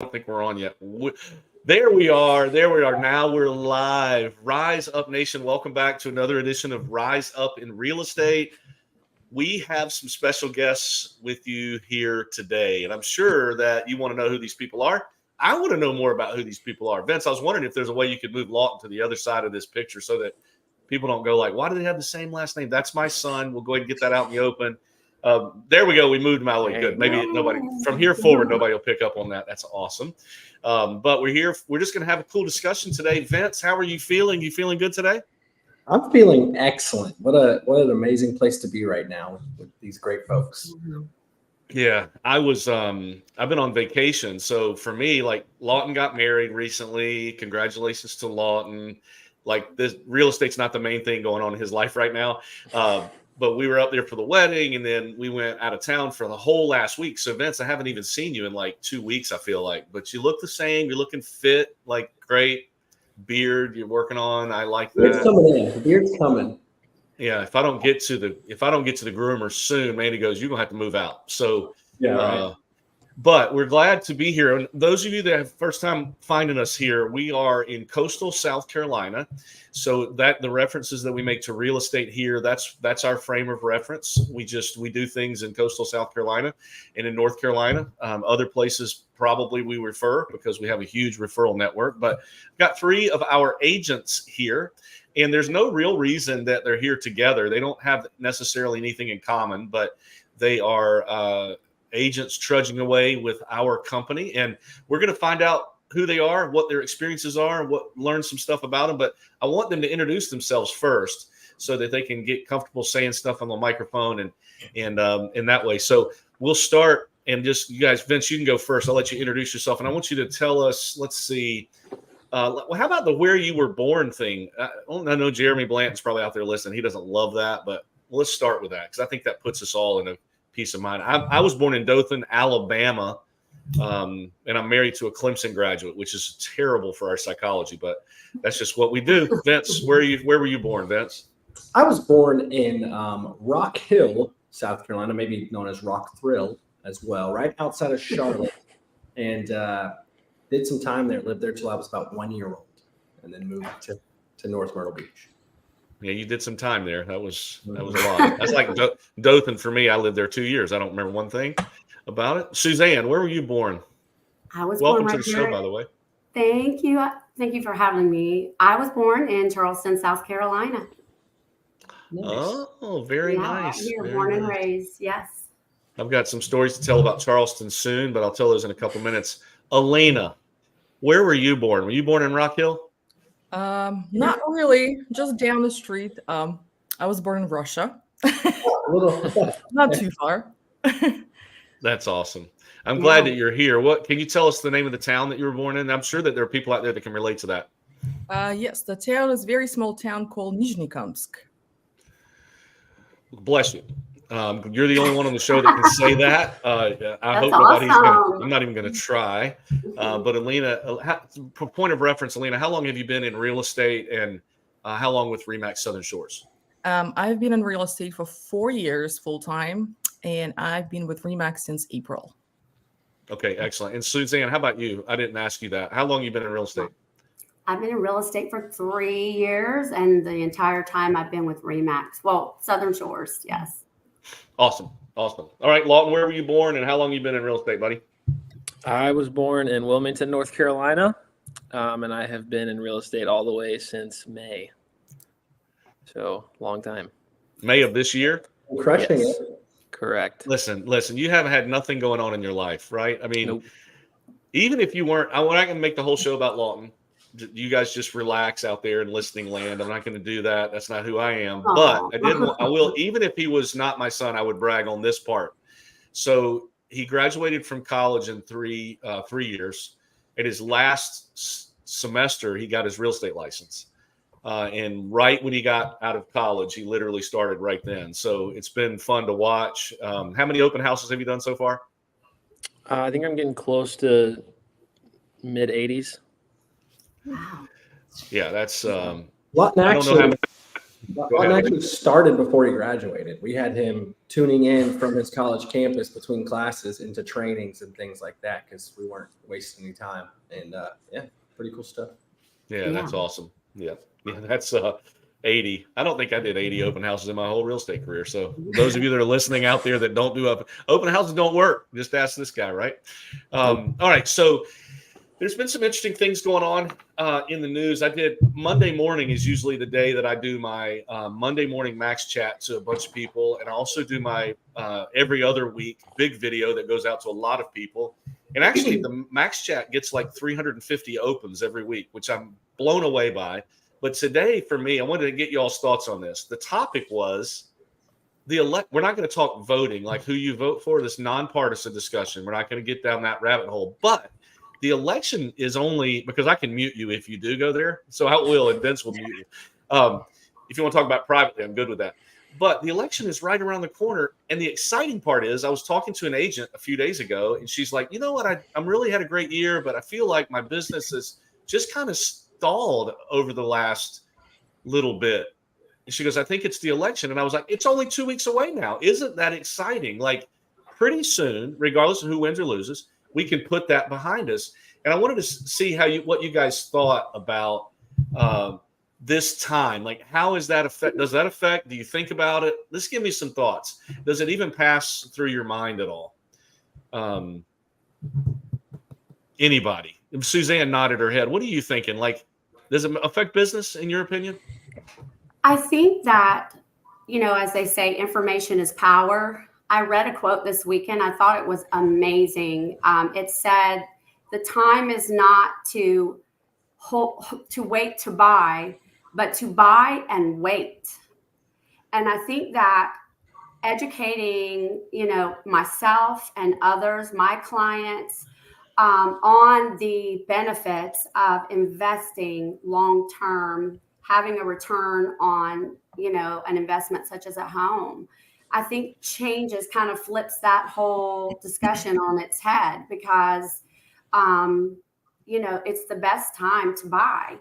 don't think we're on yet. There we are. There we are. Now we're live. Rise Up Nation, welcome back to another edition of Rise Up in Real Estate. We have some special guests with you here today, and I'm sure that you want to know who these people are. I want to know more about who these people are. Vince, I was wondering if there's a way you could move Lawton to the other side of this picture so that people don't go like, why do they have the same last name? That's my son. We'll go ahead and get that out in the open. There we go. We moved him out of the way. Good. Maybe nobody from here forward, nobody will pick up on that. That's awesome. But we're here. We're just going to have a cool discussion today. Vince, how are you feeling? You feeling good today? I'm feeling excellent. What an amazing place to be right now with these great folks. Yeah, I was. I've been on vacation, so for me, like Lawton got married recently. Congratulations to Lawton. Like this, real estate's not the main thing going on in his life right now. But we were up there for the wedding, and then we went out of town for the whole last week. So Vince, I haven't even seen you in like 2 weeks, I feel like. But you look the same. You're looking fit, like great beard you're working on. I like that. Beard's coming in. The beard's coming. Yeah, if I don't get to the groomer soon, Mandy goes, you're gonna have to move out. So yeah, right. But we're glad to be here. And those of you that have first time finding us here, we are in coastal South Carolina. So that the references that we make to real estate here, that's our frame of reference. We do things in coastal South Carolina and in North Carolina. Other places probably we refer because we have a huge referral network. But we've got 3 of our agents here. And there's no real reason that they're here together. They don't have necessarily anything in common, but they are agents trudging away with our company. And we're going to find out who they are, what their experiences are, learn some stuff about them. But I want them to introduce themselves first so that they can get comfortable saying stuff on the microphone and in that way. So we'll start and just, you guys, Vince, you can go first. I'll let you introduce yourself. And I want you to tell us, let's see, how about the where you were born thing? I know Jeremy Blanton's probably out there listening. He doesn't love that, but let's start with that because I think that puts us all in a peace of mind. I was born in Dothan, Alabama, and I'm married to a Clemson graduate, which is terrible for our psychology, but that's just what we do. Vince, where were you born, Vince? I was born in Rock Hill, South Carolina, maybe known as Rock Thrill as well, right outside of Charlotte, and did some time there. Lived there till I was about 1 year old, and then moved to North Myrtle Beach. Yeah, you did some time there. That was a lot. That's like Dothan for me. I lived there 2 years. I don't remember one thing about it. Suzanne, where were you born? I was Welcome born to the show, by the way. Thank you. Thank you for having me. I was born in Charleston, South Carolina. Nice. Oh, very nice. Here, born and raised. Yes. I've got some stories to tell about Charleston soon, but I'll tell those in a couple minutes. Elena, where were you born? Were you born in Rock Hill? Not really, just down the street. I was born in Russia. Not too far. That's awesome. I'm glad that you're here. What can you tell us the name of the town that you were born in? I'm sure that there are people out there that can relate to that. Yes, the town is a very small town called Nizhnekamsk. Bless you. You're the only one on the show that can say that. I hope nobody's awesome. I'm not even going to try. But Alina, point of reference, Alina, how long have you been in real estate and how long with RE/MAX Southern Shores? I've been in real estate for 4 years full time, and I've been with RE/MAX since April. Okay, excellent. And Suzanne, how about you? I didn't ask you that. How long have you been in real estate? I've been in real estate for 3 years, and the entire time I've been with RE/MAX. Well, Southern Shores, yes. Awesome. All right, Lawton, where were you born and how long have you been in real estate, buddy? I was born in Wilmington, North Carolina, and I have been in real estate all the way since May. So, long time. May of this year? Crushing it. Correct. Listen, you haven't had nothing going on in your life, right? I mean, Nope. Even if you weren't, I'm not going to make the whole show about Lawton. You guys just relax out there in listening land. I'm not going to do that. That's not who I am. But I will, even if he was not my son, I would brag on this part. So he graduated from college in 3 years. In his last semester, he got his real estate license. And right when he got out of college, he literally started right then. So it's been fun to watch. How many open houses have you done so far? I think I'm getting close to mid 80s. Wow. Yeah, that's Lawton I don't know how actually, Lawton actually started before he graduated. We had him tuning in from his college campus between classes into trainings and things like that because we weren't wasting any time. And pretty cool stuff. Yeah, that's awesome. Yeah, that's 80. I don't think I did 80 open houses in my whole real estate career. So those of you that are listening out there that don't do open houses don't work. Just ask this guy, right? All right. So there's been some interesting things going on in the news. I did Monday morning is usually the day that I do my Monday morning Max chat to a bunch of people. And I also do my every other week big video that goes out to a lot of people. And actually the Max chat gets like 350 opens every week, which I'm blown away by. But today, for me, I wanted to get y'all's thoughts on this. The topic was we're not going to talk voting, like who you vote for, this nonpartisan discussion. We're not going to get down that rabbit hole. But the election is only because I can mute you if you do go there. So I will, and Vince will mute you. If you want to talk about privately, I'm good with that. But the election is right around the corner. And the exciting part is I was talking to an agent a few days ago, and she's like, you know what? I'm really had a great year, but I feel like my business is just kind of stalled over the last little bit. And she goes, I think it's the election. And I was like, it's only 2 weeks away now. Isn't that exciting? Like pretty soon, regardless of who wins or loses, we can put that behind us. And I wanted to see what you guys thought about this time. Like, how is that affect? Does that affect? Do you think about it? Let's give me some thoughts. Does it even pass through your mind at all? Anybody? Suzanne nodded her head. What are you thinking? Like, does it affect business in your opinion? I think that, as they say, information is power. I read a quote this weekend. I thought it was amazing. It said, the time is not to wait to buy, but to buy and wait. And I think that educating, myself and others, my clients, on the benefits of investing long-term, having a return on, an investment such as a home. I think changes kind of flips that whole discussion on its head because, it's the best time to buy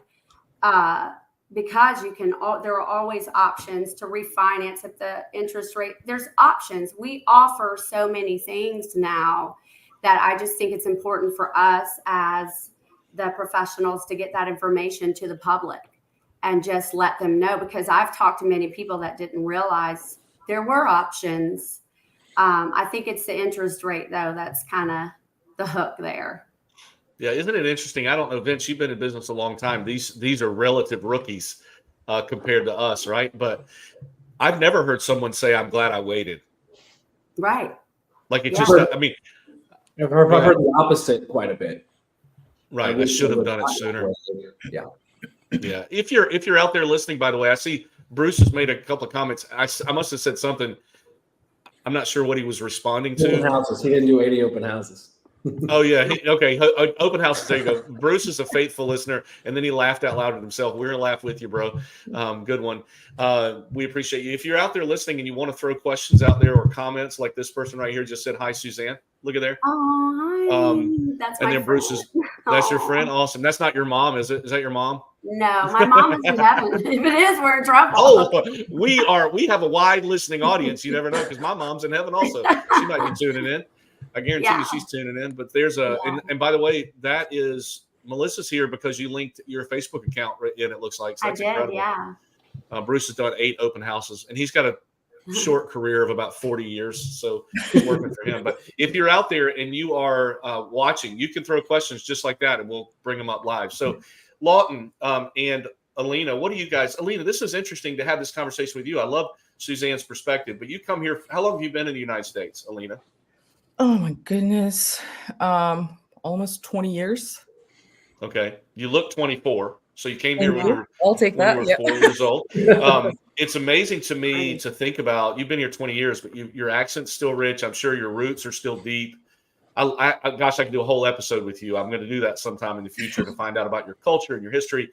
because there are always options to refinance at the interest rate. There's options. We offer so many things now that I just think it's important for us as the professionals to get that information to the public and just let them know, because I've talked to many people that didn't realize there were options. I think it's the interest rate, though, that's kind of the hook there. Yeah, isn't it interesting? I don't know, Vince, you've been in business a long time. These are relative rookies compared to us, right? But I've never heard someone say, I'm glad I waited. Right. Like it Yeah. just, I mean. I've heard the opposite quite a bit. Right. I should have done it sooner. Yeah. Yeah. If you're out there listening, by the way, I see Bruce has made a couple of comments. I must have said something. I'm not sure what he was responding to. Open houses. He didn't do 80 open houses. Oh, yeah. Okay. Open houses. There you go. Bruce is a faithful listener. And then he laughed out loud at himself. We're going to laugh with you, bro. Good one. We appreciate you. If you're out there listening and you want to throw questions out there or comments like this person right here just said, hi, Suzanne. Look at there. Oh, hi. That's my and then friend. Bruce is, that's your friend. Awesome. That's not your mom, is it? Is that your mom? No, my mom is in heaven. If it is, we're in trouble. Oh, we have a wide listening audience. You never know, because my mom's in heaven also. She might be tuning in. I guarantee you she's tuning in. But there's and by the way, that is Melissa's here because you linked your Facebook account in, it looks like. So that's incredible. Yeah. Bruce has done 8 open houses, and he's got a short career of about 40 years. So it's working for him. But if you're out there and you are watching, you can throw questions just like that, and we'll bring them up live. So Lawton and Alina, what do you guys? Alina, this is interesting to have this conversation with you. I love Suzanne's perspective, but you come here. How long have you been in the United States, Alina? Oh my goodness. Almost 20 years. Okay. You look 24. So you came here when I'll take that. you were 4 years old. It's amazing to me to think about, you've been here 20 years, but your accent's still rich. I'm sure your roots are still deep. Gosh, I could do a whole episode with you. I'm going to do that sometime in the future to find out about your culture and your history.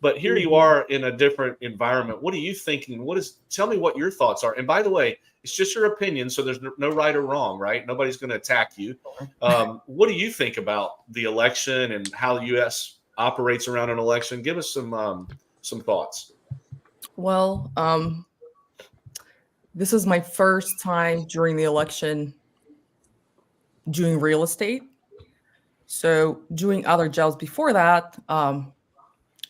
But here you are in a different environment. What are you thinking? Tell me what your thoughts are. And by the way, it's just your opinion, so there's no right or wrong, right? Nobody's going to attack you. What do you think about the election and how the U.S. operates around an election? Give us some thoughts. Well, this is my first time during the election doing real estate. So doing other jobs before that,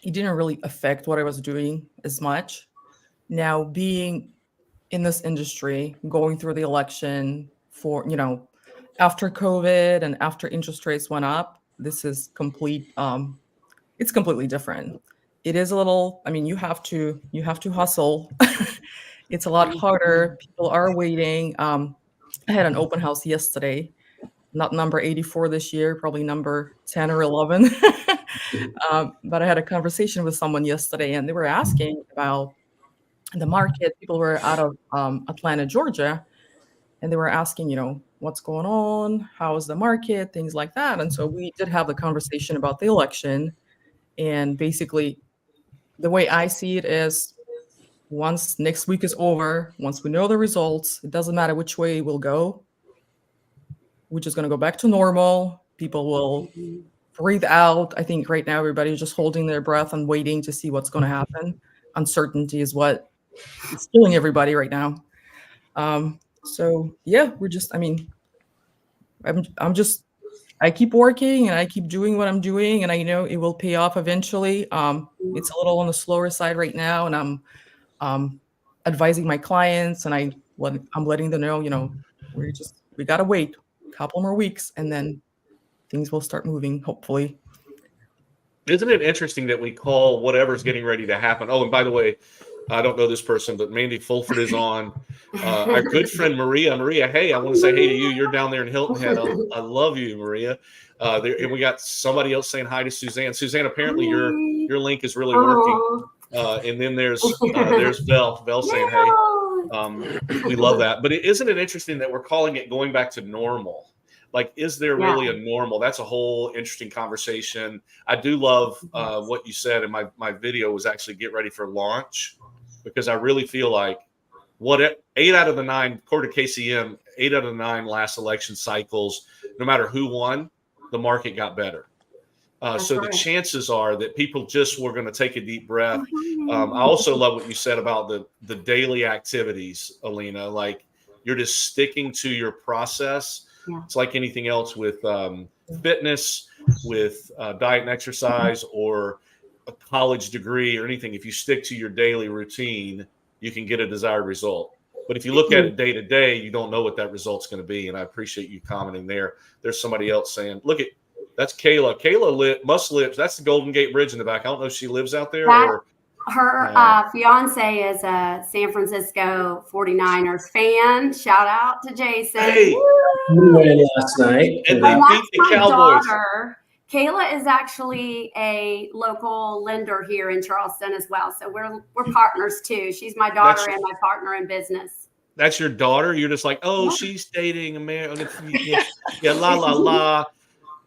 it didn't really affect what I was doing as much. Now being in this industry, going through the election for, after COVID and after interest rates went up, this is it's completely different. It is a little, I mean, you have to hustle. It's a lot harder. People are waiting. I had an open house yesterday, not number 84 this year, probably number 10 or 11. But I had a conversation with someone yesterday and they were asking about the market. People were out of Atlanta, Georgia, and they were asking, what's going on? How is the market? Things like that. And so we did have the conversation about the election. And basically, the way I see it is once next week is over, once we know the results, it doesn't matter which way we'll go. We're just going to go back to normal. People will breathe out. I think right now everybody's just holding their breath and waiting to see what's going to happen. Uncertainty is what is killing everybody right now. So yeah, I keep working and I keep doing what I'm doing, and I know it will pay off eventually. It's a little on the slower side right now, and I'm advising my clients, and I'm letting them know, we gotta wait a couple more weeks, and then things will start moving, hopefully. Isn't it interesting that we call whatever's getting ready to happen? Oh, and by the way, I don't know this person, but Mandy Fulford is on. Our good friend Maria. Maria, hey, I want to say hey to you. You're down there in Hilton Head. I love you, Maria. And we got somebody else saying hi to Suzanne. Suzanne, apparently your link is really working. And then there's Vel. Vel saying hey. We love that. But isn't it interesting that we're calling it going back to normal? Like, is there really a normal? That's a whole interesting conversation. I do love what you said, and my video was actually get ready for launch, because I really feel like 8 out of the 9, according to KCM, 8 out of the 9 last election cycles, no matter who won, the market got better. So the chances are that people just were going to take a deep breath. I also love what you said about the daily activities, Alina. Like, you're just sticking to your process. Yeah. It's like anything else with fitness, with diet and exercise, or a college degree or anything. If you stick to your daily routine, you can get a desired result. But if you look at it day to day, you don't know what that result's going to be. And I appreciate you commenting there. There's somebody else saying, look at, that's Kayla. Kayla must live. That's the Golden Gate Bridge in the back. I don't know if she lives out there or. Her fiance is a San Francisco 49ers fan. Shout out to Jason. Hey, we won last night. And they beat the Cowboys. Daughter. Kayla is actually a local lender here in Charleston as well. So we're partners too. She's my daughter and my partner in business. That's your daughter? You're just like, oh, she's dating a man. Yeah, la, la, la.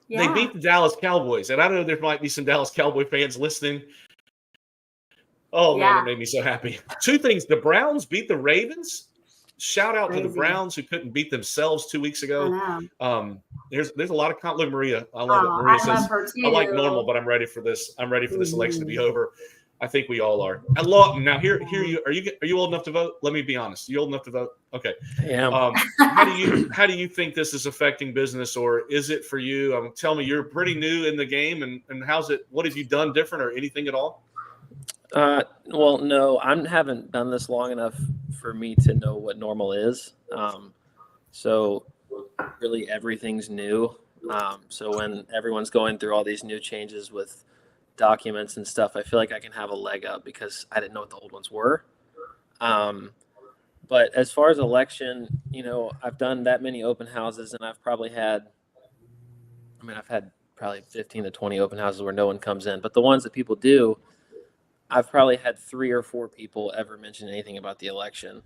Yeah. They beat the Dallas Cowboys. And I know there might be some Dallas Cowboy fans listening. Oh, man, it made me so happy. 2 things. The Browns beat the Ravens. Shout out to the Browns who couldn't beat themselves 2 weeks ago. There's a lot of look, Maria. I love it. Maria says, I like normal, but I'm ready for this. I'm ready for this election to be over. I think we all are. Now here you are you old enough to vote? Let me be honest. You old enough to vote? Okay. Yeah. How do you think this is affecting business, or is it for you? Tell me, you're pretty new in the game, and how's it? What have you done different, or anything at all? Well, no, I haven't done this long enough for me to know what normal is. So really everything's new. So when everyone's going through all these new changes with documents and stuff, I feel like I can have a leg up because I didn't know what the old ones were. But as far as election, I've done that many open houses, and I've had probably 15 to 20 open houses where no one comes in. But the ones that people do, I've probably had 3 or 4 people ever mention anything about the election.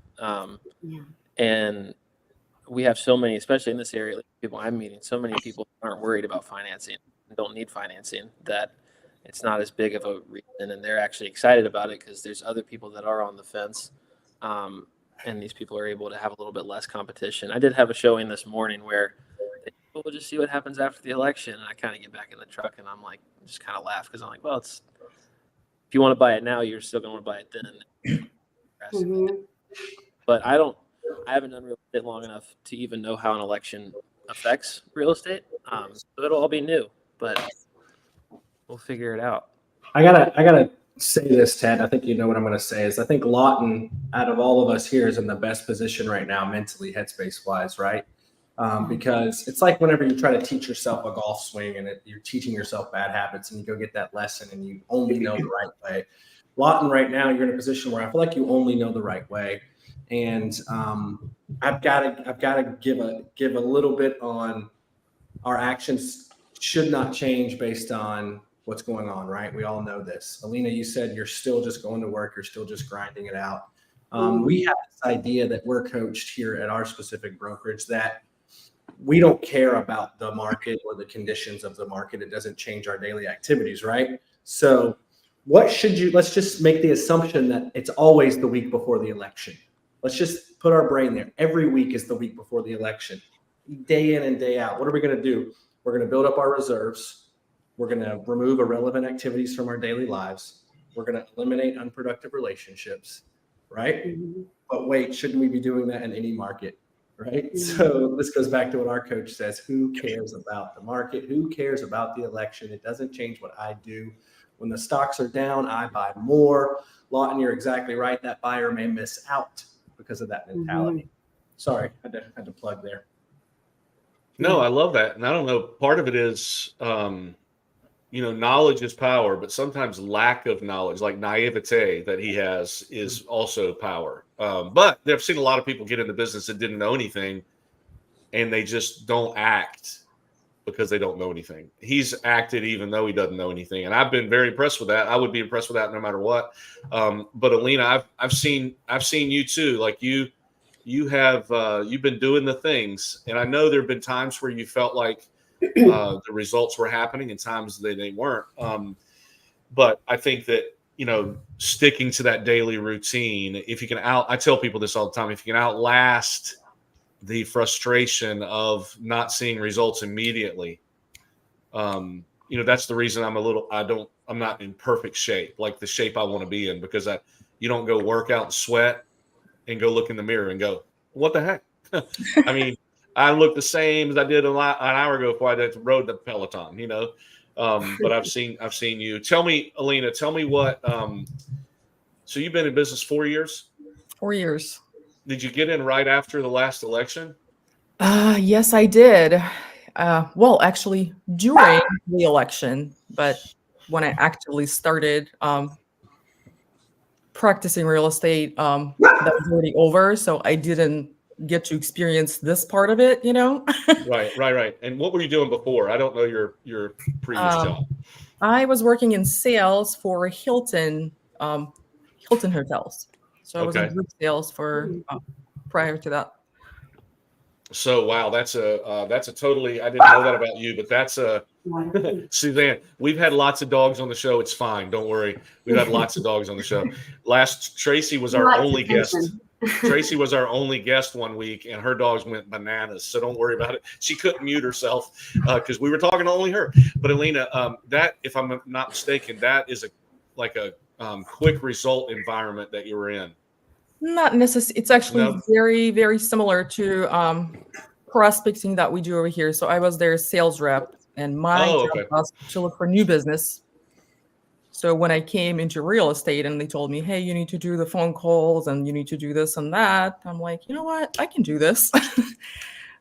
And we have so many, especially in this area, like people I'm meeting, so many people aren't worried about financing and don't need financing, that it's not as big of a reason. And they're actually excited about it because there's other people that are on the fence. And these people are able to have a little bit less competition. I did have a showing this morning where we'll just see what happens after the election. And I kind of get back in the truck and I'm like, just kind of laugh because I'm like, well, if you want to buy it now, you're still going to want to buy it then. Mhm. But I haven't done real estate long enough to even know how an election affects real estate. So it'll all be new, but we'll figure it out. I gotta say this, Ted. I think you know what I'm gonna say is I think Lawton, out of all of us here, is in the best position right now, mentally, headspace wise, right? Because it's like whenever you try to teach yourself a golf swing and you're teaching yourself bad habits and you go get that lesson and you only know the right way. Lawton, right now, you're in a position where I feel like you only know the right way. And I've got to give a little bit on our actions should not change based on what's going on, right? We all know this. Alina, you said you're still just going to work. You're still just grinding it out. We have this idea that we're coached here at our specific brokerage that we don't care about the market or the conditions of the market. It doesn't change our daily activities, right? So let's just make the assumption that it's always the week before the election. Let's just put our brain there. Every week is the week before the election, day in and day out. What are we going to do? We're going to build up our reserves. We're going to remove irrelevant activities from our daily lives. We're going to eliminate unproductive relationships, right? Mhm. But wait, shouldn't we be doing that in any market, right? So this goes back to what our coach says. Who cares about the market? Who cares about the election? It doesn't change what I do. When the stocks are down, I buy more. Lawton, you're exactly right. That buyer may miss out because of that mentality. Sorry, I had to plug there. No, I love that. And I don't know, part of it is, knowledge is power, but sometimes lack of knowledge, like naivete that he has, is also power. But I've seen a lot of people get into business that didn't know anything and they just don't act because they don't know anything. He's acted even though he doesn't know anything. And I've been very impressed with that. I would be impressed with that no matter what. But Alina, I've seen you too. Like you've been doing the things, and I know there have been times where you felt like the results were happening and times they weren't. But I think that, sticking to that daily routine, if you can I tell people this all the time, if you can outlast the frustration of not seeing results immediately, that's the reason I'm not in perfect shape, like the shape I want to be in, because you don't go work out and sweat and go look in the mirror and go, what the heck? I mean, I look the same as I did an hour ago before I rode the Peloton, but I've seen you. Tell me, Alina, what, so you've been in business 4 years? 4 years. Did you get in right after the last election? Yes, I did. Well, actually, during the election, but when I actually started practicing real estate, that was already over, so I didn't get to experience this part of it, Right. And what were you doing before? I don't know your previous job. I was working in sales for Hilton hotels. So I was in group sales for prior to that. So wow, that's a totally, I didn't know that about you, but that's Suzanne, we've had lots of dogs on the show. It's fine, don't worry. We've had lots of dogs on the show. Tracy was our only guest. Tracy was our only guest one week, and her dogs went bananas. So don't worry about it. She couldn't mute herself because we were talking to only her. But Alina, that, if I'm not mistaken, that is a quick result environment that you were in. Not necessarily. It's actually very, very similar to prospecting that we do over here. So I was their sales rep, and my job was to look for new business. So when I came into real estate and they told me, hey, you need to do the phone calls and you need to do this and that, I'm like, you know what? I can do this.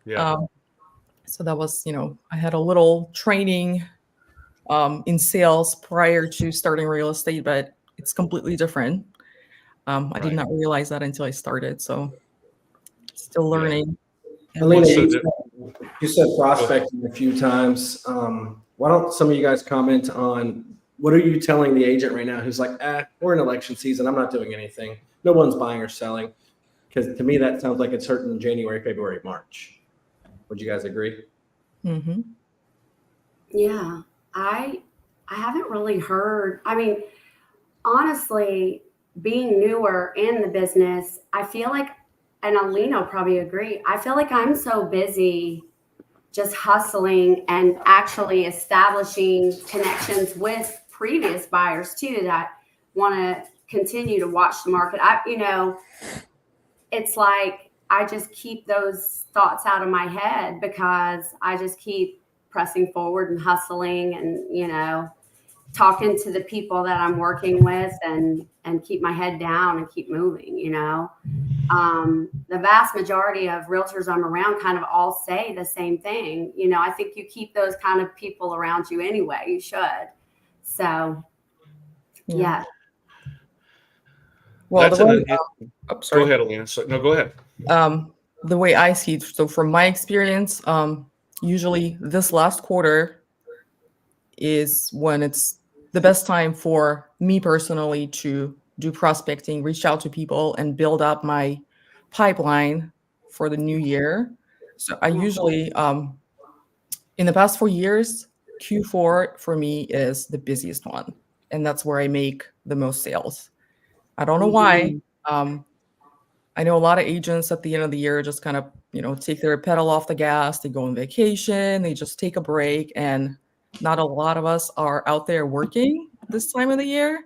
Yeah. So that was, I had a little training in sales prior to starting real estate, but it's completely different. I did not realize that until I started. So still learning. Yeah. Alina, you said prospecting a few times. Why don't some of you guys comment on what are you telling the agent right now who's like, we're in election season. I'm not doing anything. No one's buying or selling. Because to me, that sounds like it's hurting January, February, March. Would you guys agree? Mm-hmm. Yeah, I haven't really heard. I mean, honestly, being newer in the business, I feel like, and Alina will probably agree, I feel like I'm so busy just hustling and actually establishing connections with previous buyers too, that want to continue to watch the market. It's like I just keep those thoughts out of my head because I just keep pressing forward and hustling and, talking to the people that I'm working with and keep my head down and keep moving, The vast majority of realtors I'm around kind of all say the same thing. I think you keep those kind of people around you anyway. You should. So, yeah. Well, That's sorry. Go ahead, Alina. No, go ahead. The way I see it, so from my experience, usually this last quarter is when it's the best time for me personally to do prospecting, reach out to people, and build up my pipeline for the new year. So I usually, in the past 4 years, Q4 for me is the busiest one, and that's where I make the most sales. I don't know why. I know a lot of agents at the end of the year just kind of, take their pedal off the gas. They go on vacation. They just take a break. And not a lot of us are out there working this time of the year.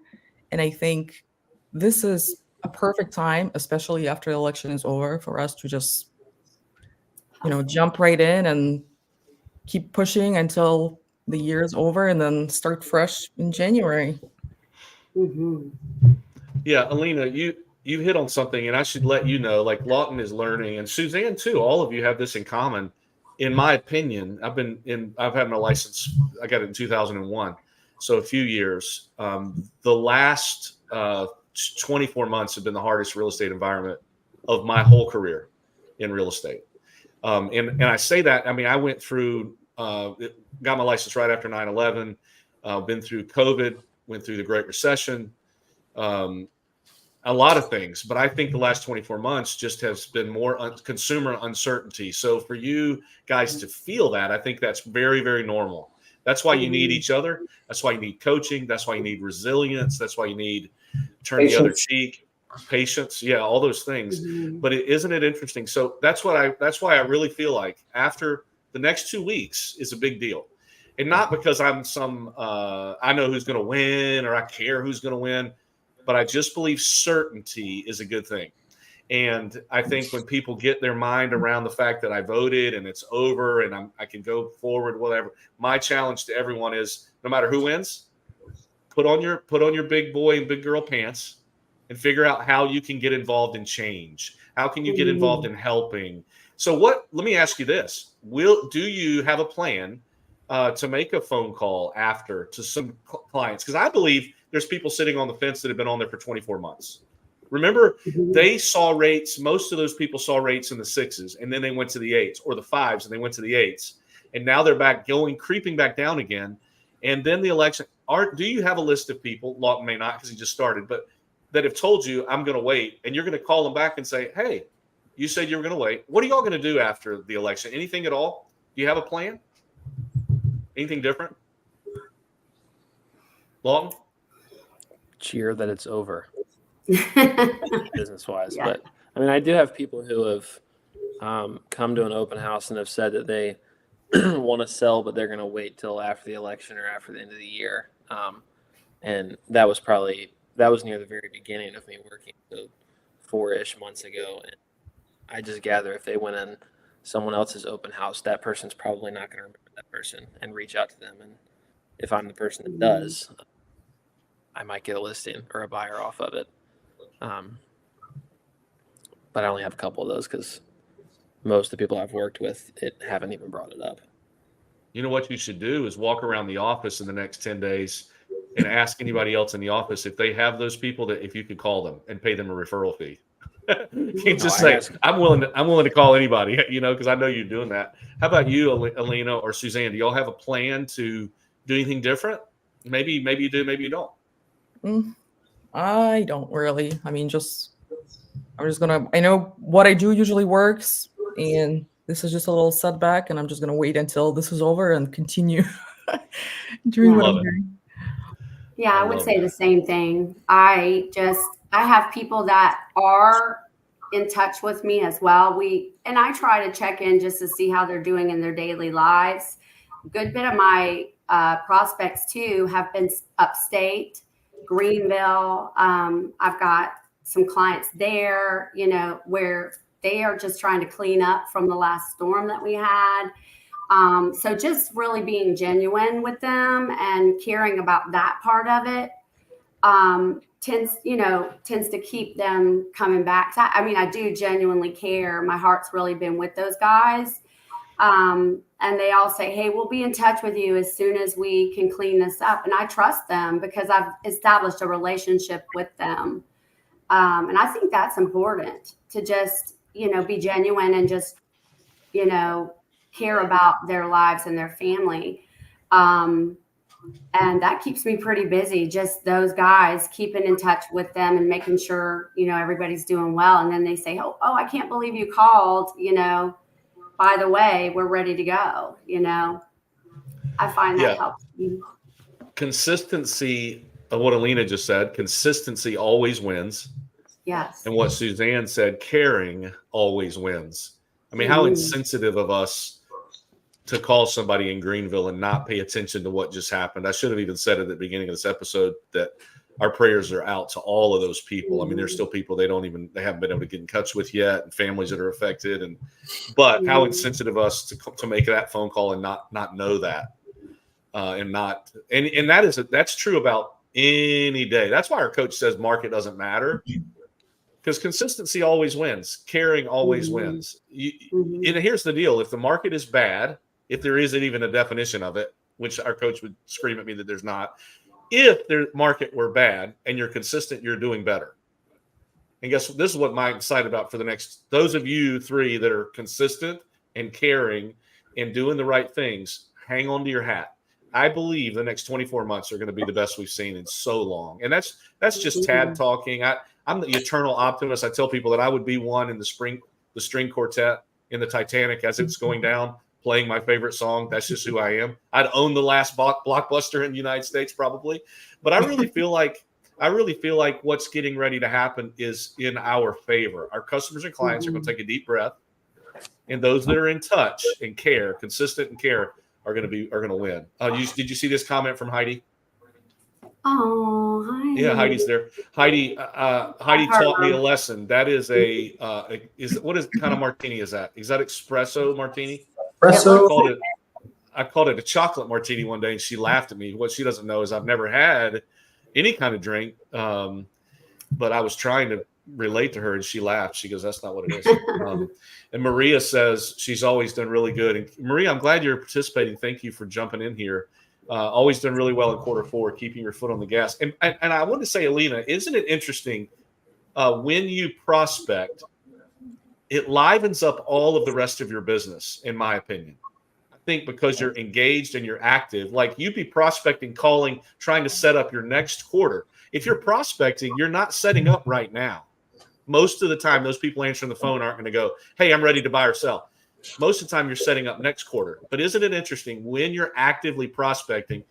And I think this is a perfect time, especially after the election is over, for us to just, jump right in and keep pushing until the year is over and then start fresh in January. Mm-hmm. Yeah, Alina, you hit on something, and I should let you know, like Lawton is learning, and Suzanne too. All of you have this in common. In my opinion, I've had my license. I got it in 2001, so a few years. The last 24 months have been the hardest real estate environment of my whole career in real estate. And I say that, I went through, got my license right after 9/11, been through COVID, went through the Great Recession, a lot of things, but I think the last 24 months just has been more consumer uncertainty. So for you guys to feel that, I think that's very, very normal. That's why you need each other. That's why you need coaching. That's why you need resilience. That's why you need turn the other cheek, patience. Yeah, all those things. But isn't it interesting? So that's why I really feel like after the next 2 weeks is a big deal. And not because I'm I know who's going to win or I care who's going to win. But I just believe certainty is a good thing. And I think when people get their mind around the fact that I voted and it's over and I can go forward, whatever, my challenge to everyone is no matter who wins, put on your big boy and big girl pants and figure out how you can get involved in change. How can you get involved in helping? So let me ask you this. Do you have a plan to make a phone call after to some clients? Because I believe there's people sitting on the fence that have been on there for 24 months. Remember, they saw rates. Most of those people saw rates in the 6s, and then they went to the 8s or the 5s, and they went to the 8s. And now they're back creeping back down again. And then the election. Do you have a list of people, Lawton may not because he just started, but that have told you, I'm going to wait, and you're going to call them back and say, hey, you said you were going to wait. What are y'all going to do after the election? Anything at all? Do you have a plan? Anything different? Lawton? Cheer that it's over business wise. Yeah. But I do have people who have come to an open house and have said that they want to sell, but they're going to wait till after the election or after the end of the year. And that was near the very beginning of me working, so 4-ish months ago. And I just gather if they went in someone else's open house, that person's probably not going to remember that person and reach out to them. And if I'm the person that does, I might get a listing or a buyer off of it. But I only have a couple of those because most of the people I've worked with haven't even brought it up. You know what you should do is walk around the office in the next 10 days and ask anybody else in the office if they have those people, that if you could call them and pay them a referral fee. You just say, I'm willing to call anybody, because I know you're doing that. How about you, Alina or Suzanne? Do y'all have a plan to do anything different? Maybe you do, maybe you don't. I don't really. I'm just gonna. I know what I do usually works, and this is just a little setback, and I'm just gonna wait until this is over and continue doing what I'm doing. Yeah, I would say the same thing. I have people that are in touch with me as well. And I try to check in just to see how they're doing in their daily lives. A good bit of my prospects too have been upstate. Greenville. I've got some clients there, where they are just trying to clean up from the last storm that we had. So just really being genuine with them and caring about that part of it tends to keep them coming back. I do genuinely care. My heart's really been with those guys. And they all say, hey, we'll be in touch with you as soon as we can clean this up. And I trust them because I've established a relationship with them. And I think that's important to just, be genuine and just, care about their lives and their family. And that keeps me pretty busy. Just those guys, keeping in touch with them and making sure, everybody's doing well. And then they say, oh, I can't believe you called, by the way, we're ready to go. I find that helps me. Consistency of what Alina just said, consistency always wins. Yes. And what Suzanne said, caring always wins. I mean, how insensitive of us to call somebody in Greenville and not pay attention to what just happened. I should have even said at the beginning of this episode that our prayers are out to all of those people. I mean, there's still people they haven't been able to get in touch with yet, and families that are affected. But how insensitive of us to make that phone call and not know that, and that's true about any day. That's why our coach says market doesn't matter, because consistency always wins. Caring always wins. And here's the deal: if the market is bad, if there isn't even a definition of it, which our coach would scream at me that there's not. If the market were bad and you're consistent, you're doing better. And guess what? This is what I'm excited about for the next, those of you three that are consistent and caring and doing the right things, hang on to your hat. I believe the next 24 months are going to be the best we've seen in so long. And that's just Tad talking. I'm the eternal optimist. I tell people that I would be one in the string quartet in the Titanic as it's going down, playing my favorite song. That's just who I am. I'd own the last blockbuster in the United States probably. But I really feel like what's getting ready to happen is in our favor. Our customers and clients are going to take a deep breath, and those that are in touch and care, consistent and care, are going to win. Did you see this comment from Heidi? Oh, hi. Yeah, Heidi's there. Heidi taught me a lesson. That is what kind of martini is that? Is that espresso martini? Espresso. I called it a chocolate martini one day, and she laughed at me. What she doesn't know is I've never had any kind of drink, but I was trying to relate to her, and she laughed. She goes, "That's not what it is." And Maria says she's always done really good. And Maria, I'm glad you're participating. Thank you for jumping in here. Always done really well in Q4, keeping your foot on the gas. And I want to say, Alina, isn't it interesting when you prospect, it livens up all of the rest of your business, in my opinion. I think because you're engaged and you're active, like you'd be prospecting, calling, trying to set up your next quarter. If you're prospecting, you're not setting up right now. Most of the time, those people answering the phone aren't going to go, "Hey, I'm ready to buy or sell." Most of the time, you're setting up next quarter. But isn't it interesting when you're actively prospecting,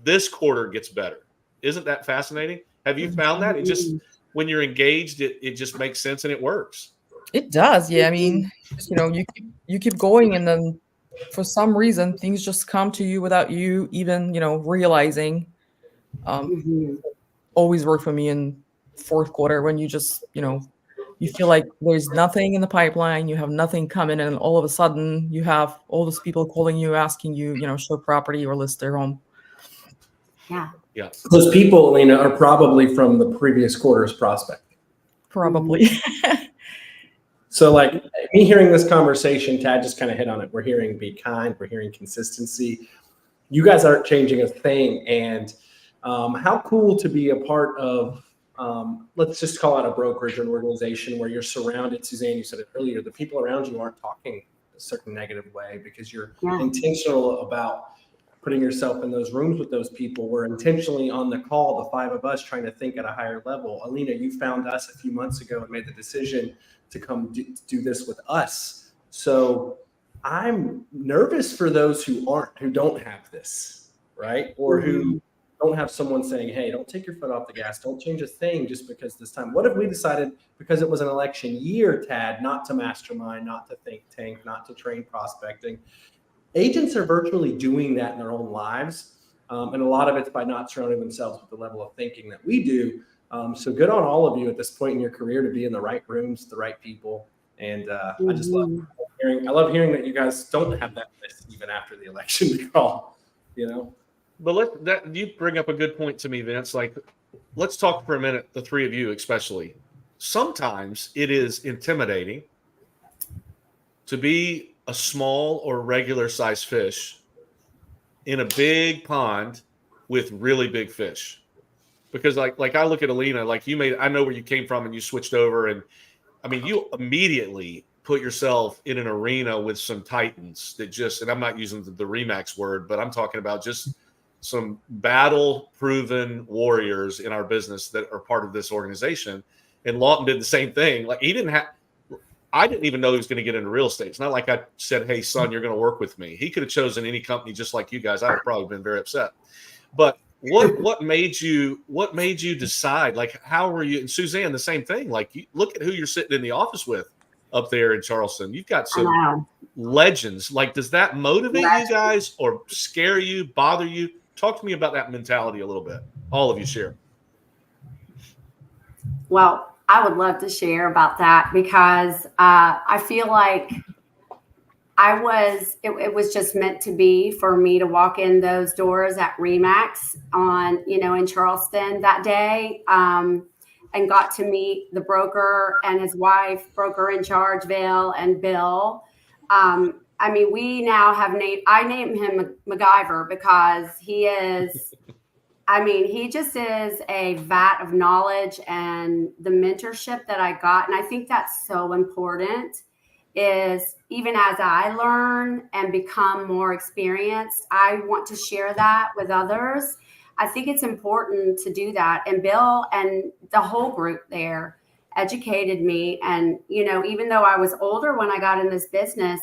this quarter gets better? Isn't that fascinating? Have you found that? It just, when you're engaged, it just makes sense and it works. It does. Yeah. I mean, you keep going, and then for some reason, things just come to you without you even, realizing. Always work for me in fourth quarter when you just, you feel like there's nothing in the pipeline, you have nothing coming, and all of a sudden you have all those people calling you, asking you, show property or list their home. Yeah. Yeah. Those people, Alina, are probably from the previous quarter's prospect. Probably. So like me hearing this conversation, Tad just kind of hit on it. We're hearing be kind, we're hearing consistency. You guys aren't changing a thing. And how cool to be a part of, let's just call it a brokerage or an organization where you're surrounded. Suzanne, you said it earlier, the people around you aren't talking a certain negative way because you're intentional about putting yourself in those rooms with those people. We're intentionally on the call, the five of us, trying to think at a higher level. Alina, you found us a few months ago and made the decision to come do this with us. So I'm nervous for those who don't have this, right? Or who don't have someone saying, "Hey, don't take your foot off the gas. Don't change a thing just because this time." What if we decided, because it was an election year, Tad, not to mastermind, not to think tank, not to train prospecting? Agents are virtually doing that in their own lives. And a lot of it's by not surrounding themselves with the level of thinking that we do. So good on all of you at this point in your career to be in the right rooms, the right people. And I just love hearing that you guys don't have that list even after the election to call, you know? But you bring up a good point to me, Vince. Like, let's talk for a minute, the three of you especially. Sometimes it is intimidating to be a small or regular size fish in a big pond with really big fish. Because like I look at Alina, like I know where you came from and you switched over, and I mean, you immediately put yourself in an arena with some titans that and I'm not using the Remax word, but I'm talking about just some battle proven warriors in our business that are part of this organization. And Lawton did the same thing. Like I didn't even know he was going to get into real estate. It's not like I said, "Hey son, you're going to work with me." He could have chosen any company just like you guys. I would have probably been very upset. But what made you decide? Like, how were you? And Suzanne, the same thing. Like, look at who you're sitting in the office with up there in Charleston. You've got some legends. Like, does that motivate you guys or scare you, bother you? Talk to me about that mentality a little bit. All of you share. Well, I would love to share about that because I feel like it was just meant to be for me to walk in those doors at Remax in Charleston that day, and got to meet the broker and his wife, broker in charge, Vail and Bill. I mean, we now have I named him MacGyver because he just is a vat of knowledge, and the mentorship that I got. And I think that's so important is even as I learn and become more experienced, I want to share that with others. I think it's important to do that. And Bill and the whole group there educated me. And, even though I was older when I got in this business,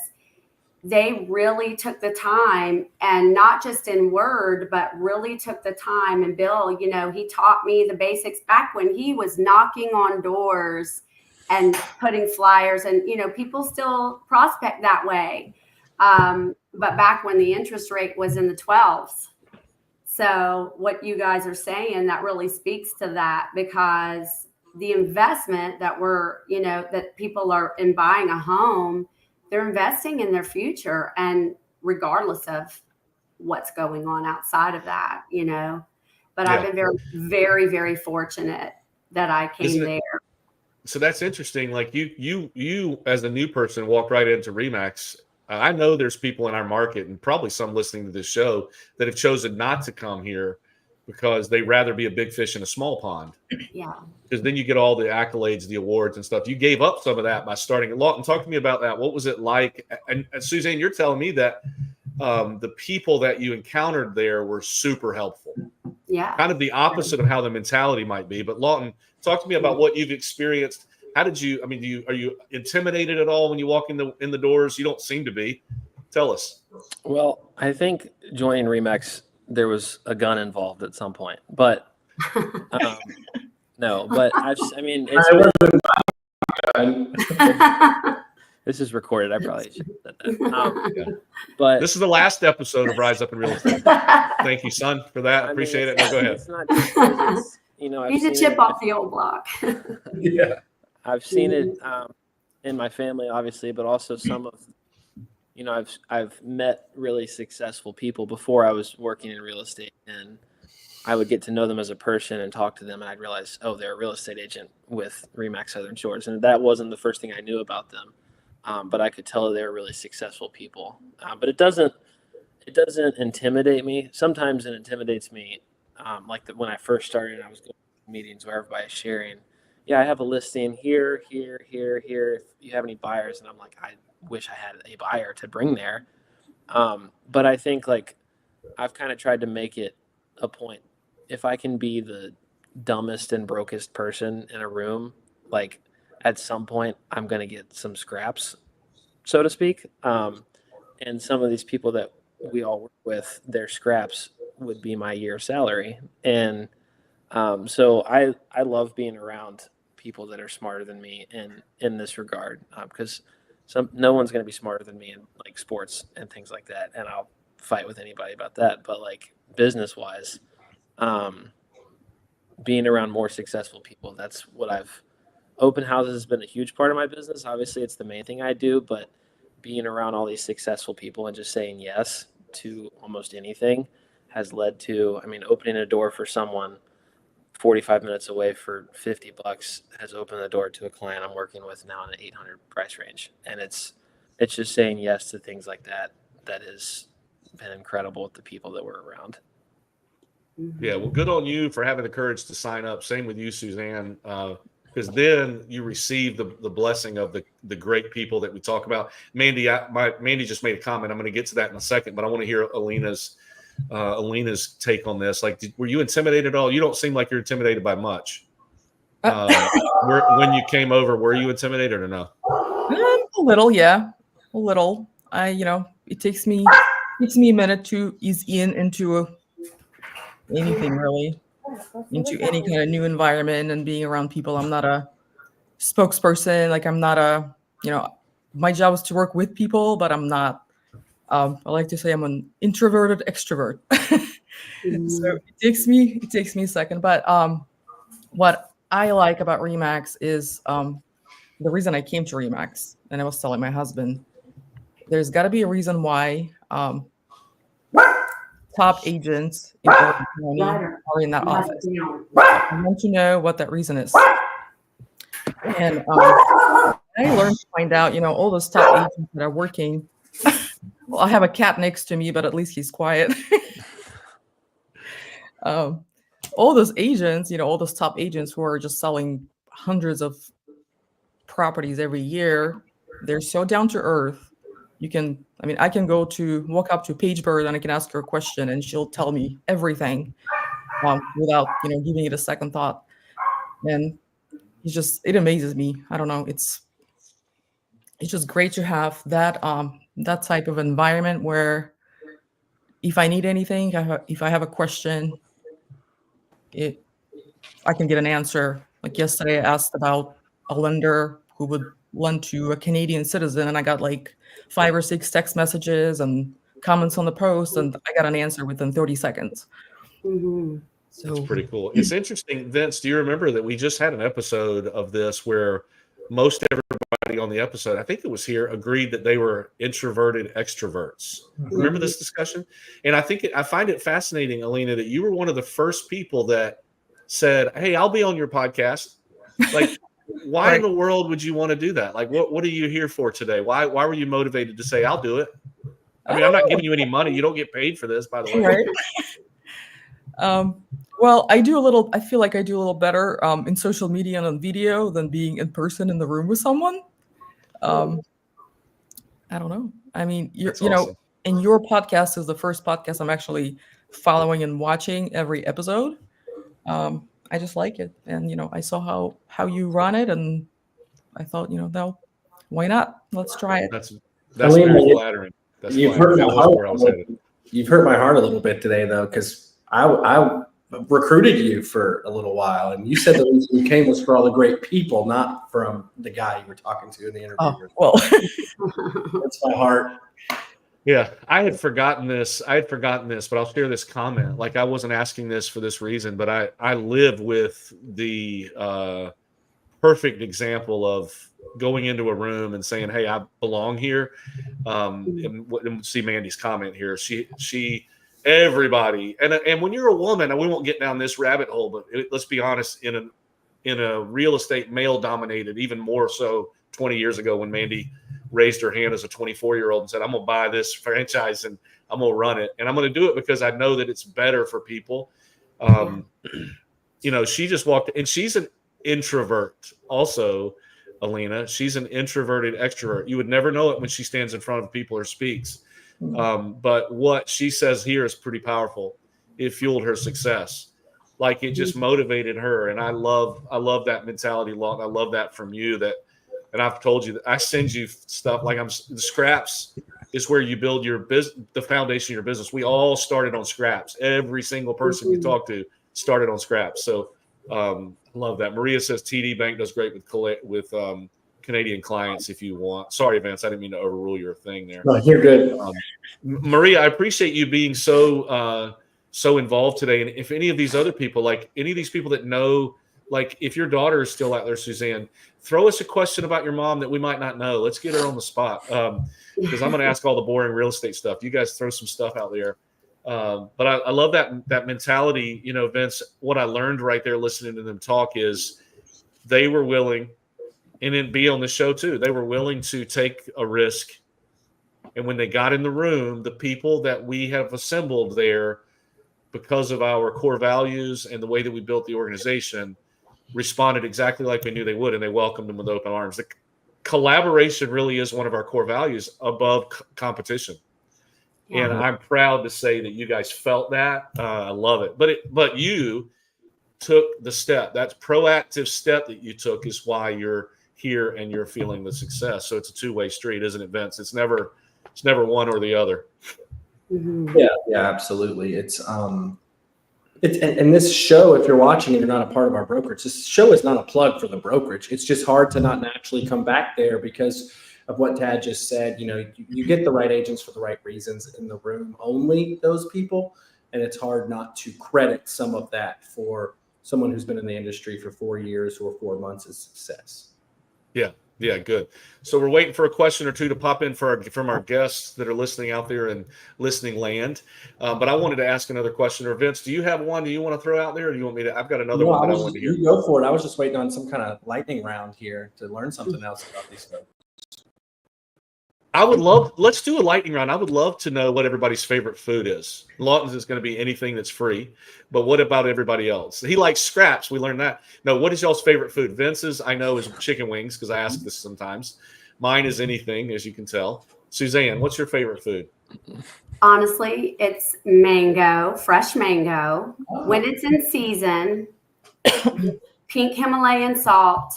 they really took the time, and not just in word, but really took the time. And Bill, he taught me the basics back when he was knocking on doors and putting flyers, and, people still prospect that way. But back when the interest rate was in the 12s. So what you guys are saying, that really speaks to that, because the investment that that people are in buying a home, they're investing in their future, and regardless of what's going on outside of that, but I've been very, very, very fortunate that I came there. So that's interesting. Like you as a new person walked right into Remax. I know there's people in our market, and probably some listening to this show, that have chosen not to come here because they'd rather be a big fish in a small pond. Yeah. Because then you get all the accolades, the awards and stuff. You gave up some of that by starting at Lawton. Talk to me about that. What was it like? And Suzanne, you're telling me that the people that you encountered there were super helpful. Yeah. Kind of the opposite of how the mentality might be. But Lawton, talk to me about what you've experienced. How did you? I mean, are you intimidated at all when you walk in the doors? You don't seem to be. Tell us. Well, I think joining Remax, there was a gun involved at some point, but no. But this is recorded. I probably should have said that. But this is the last episode of Rise Up in Real Estate. Thank you, son, for that. Appreciate it. No, go ahead. It's not just because it's, he's a chip off the old block. Yeah. I've seen it in my family, obviously, but also some of, I've met really successful people before I was working in real estate, and I would get to know them as a person and talk to them, and I'd realize, oh, they're a real estate agent with Remax Southern Shores, and that wasn't the first thing I knew about them, but I could tell they were really successful people. But it doesn't intimidate me. Sometimes it intimidates me, when I first started, I was going to meetings where everybody's sharing. Yeah, I have a listing here. If you have any buyers, and I'm like, I wish I had a buyer to bring there. But I think I've kind of tried to make it a point. If I can be the dumbest and brokest person in a room, at some point I'm going to get some scraps, so to speak. And some of these people that we all work with, their scraps would be my year salary. And so I love being around people that are smarter than me in this regard, because no one's going to be smarter than me in sports and things like that, and I'll fight with anybody about that. But business wise. Being around more successful people. That's what open houses has been a huge part of my business. Obviously it's the main thing I do, but being around all these successful people and just saying yes to almost anything has led to, I mean, opening a door for someone 45 minutes away for $50 has opened the door to a client I'm working with now in an 800 price range. And it's just saying yes to things like that has been incredible with the people that we're around. Yeah, well, good on you for having the courage to sign up. Same with you, Suzanne, because then you receive the blessing of the great people that we talk about. Mandy, Mandy just made a comment. I'm going to get to that in a second, but I want to hear Alina's take on this. Like, were you intimidated at all? You don't seem like you're intimidated by much. When you came over, were you intimidated or no? A little, yeah, a little. It takes me a minute to ease into anything really, into any kind of new environment and being around people. I'm not a spokesperson. Like I'm not my job is to work with people, but I'm not. I like to say I'm an introverted extrovert. So it takes me a second. But what I like about RE/MAX is the reason I came to RE/MAX, and I was telling my husband, there's got to be a reason why top agents in Orange County are in that office. I want to know what that reason is. And I learned to find out, all those top agents that are working. Well, I have a cat next to me, but at least he's quiet. All those agents, all those top agents who are just selling hundreds of properties every year, they're so down to earth. I can walk up to PageBird and I can ask her a question and she'll tell me everything without, giving it a second thought. And it amazes me. I don't know. It's just great to have that type of environment where if I need anything, if I have a question, I can get an answer. Like yesterday, I asked about a lender who would lend to a Canadian citizen, and I got like 5 or 6 text messages and comments on the post, and I got an answer within 30 seconds. Mm-hmm. So that's pretty cool. It's interesting, Vince. Do you remember that we just had an episode of this where most everybody on the episode, I think it was here, agreed that they were introverted extroverts. Remember this discussion? And I find it fascinating, Alina, that you were one of the first people that said, "Hey, I'll be on your podcast." Like, why right. in the world would you want to do that? Like, what are you here for today? Why were you motivated to say, "I'll do it"? I mean, I'm not giving you any money. You don't get paid for this, by the way. Right. Well, I feel like I do a little better in social media and on video than being in person in the room with someone. I don't know. I mean, awesome. And your podcast is the first podcast I'm actually following and watching every episode. I just like it. And, I saw how you run it and I thought, no, why not? Let's try it. That's very flattering. You've hurt my heart a little bit today, though, because I recruited you for a little while, and you said the reason you came was for all the great people, not from the guy you were talking to in the interview. Oh, well, that's my heart. Yeah, I had forgotten this, but I'll share this comment. Like, I wasn't asking this for this reason, but I live with the perfect example of going into a room and saying, "Hey, I belong here." And see Mandy's comment here. Everybody, and when you're a woman, and we won't get down this rabbit hole, but let's be honest, in a real estate male dominated, even more so 20 years ago when Mandy raised her hand as a 24-year-old and said, "I'm gonna buy this franchise and I'm gonna run it, and I'm gonna do it because I know that it's better for people." She just walked, and she's an introvert also, Alina. She's an introverted extrovert. You would never know it when she stands in front of people or speaks. But what she says here is pretty powerful. It fueled her success. Like, it just motivated her. And I love that mentality a lot. And I love that from you, and I've told you that I send you stuff like the Scraps is where you build the foundation of your business. We all started on Scraps. Every single person you talk to started on Scraps. So I love that. Maria says TD Bank does great with Canadian clients if you want. Sorry, Vince, I didn't mean to overrule your thing there. No, you're good. Maria, I appreciate you being so so involved today. And if any of these other people, like any of these people that know, like if your daughter is still out there, Suzanne, throw us a question about your mom that we might not know. Let's get her on the spot. Because I'm going to ask all the boring real estate stuff. You guys throw some stuff out there. But I love that mentality, you know, Vince. What I learned right there listening to them talk is they were willing, and then be on the show too, they were willing to take a risk. And when they got in the room, the people that we have assembled there, because of our core values and the way that we built the organization, responded exactly like we knew they would, and they welcomed them with open arms. The collaboration really is one of our core values above competition. Yeah. And I'm proud to say that you guys felt that. I love it. But you took the step. That proactive step that you took is why you're here and you're feeling the success. So it's a two-way street, isn't it, Vince? It's never one or the other. Mhm. Yeah, absolutely. It's and this show, if you're watching and you're not a part of our brokerage, this show is not a plug for the brokerage. It's just hard to not naturally come back there because of what Tad just said. You know, you get the right agents for the right reasons in the room, only those people. And it's hard not to credit some of that for someone who's been in the industry for 4 years or 4 months as success. Yeah, good. So we're waiting for a question or two to pop in from our guests that are listening out there in listening land. But I wanted to ask another question. Or Vince, do you have one? Do you want to throw out there, or do you want me to? I've got another one that I want to hear. You go for it. I was just waiting on some kind of lightning round here to learn something else about these folks. I would love. Let's do a lightning round. I would love to know what everybody's favorite food is. Lawton's is going to be anything that's free, but what about everybody else? He likes scraps. We learned that. No, what is y'all's favorite food? Vince's, I know, is chicken wings because I ask this sometimes. Mine is anything, as you can tell. Suzanne, what's your favorite food? Honestly, it's mango, fresh mango. When it's in season, pink Himalayan salt,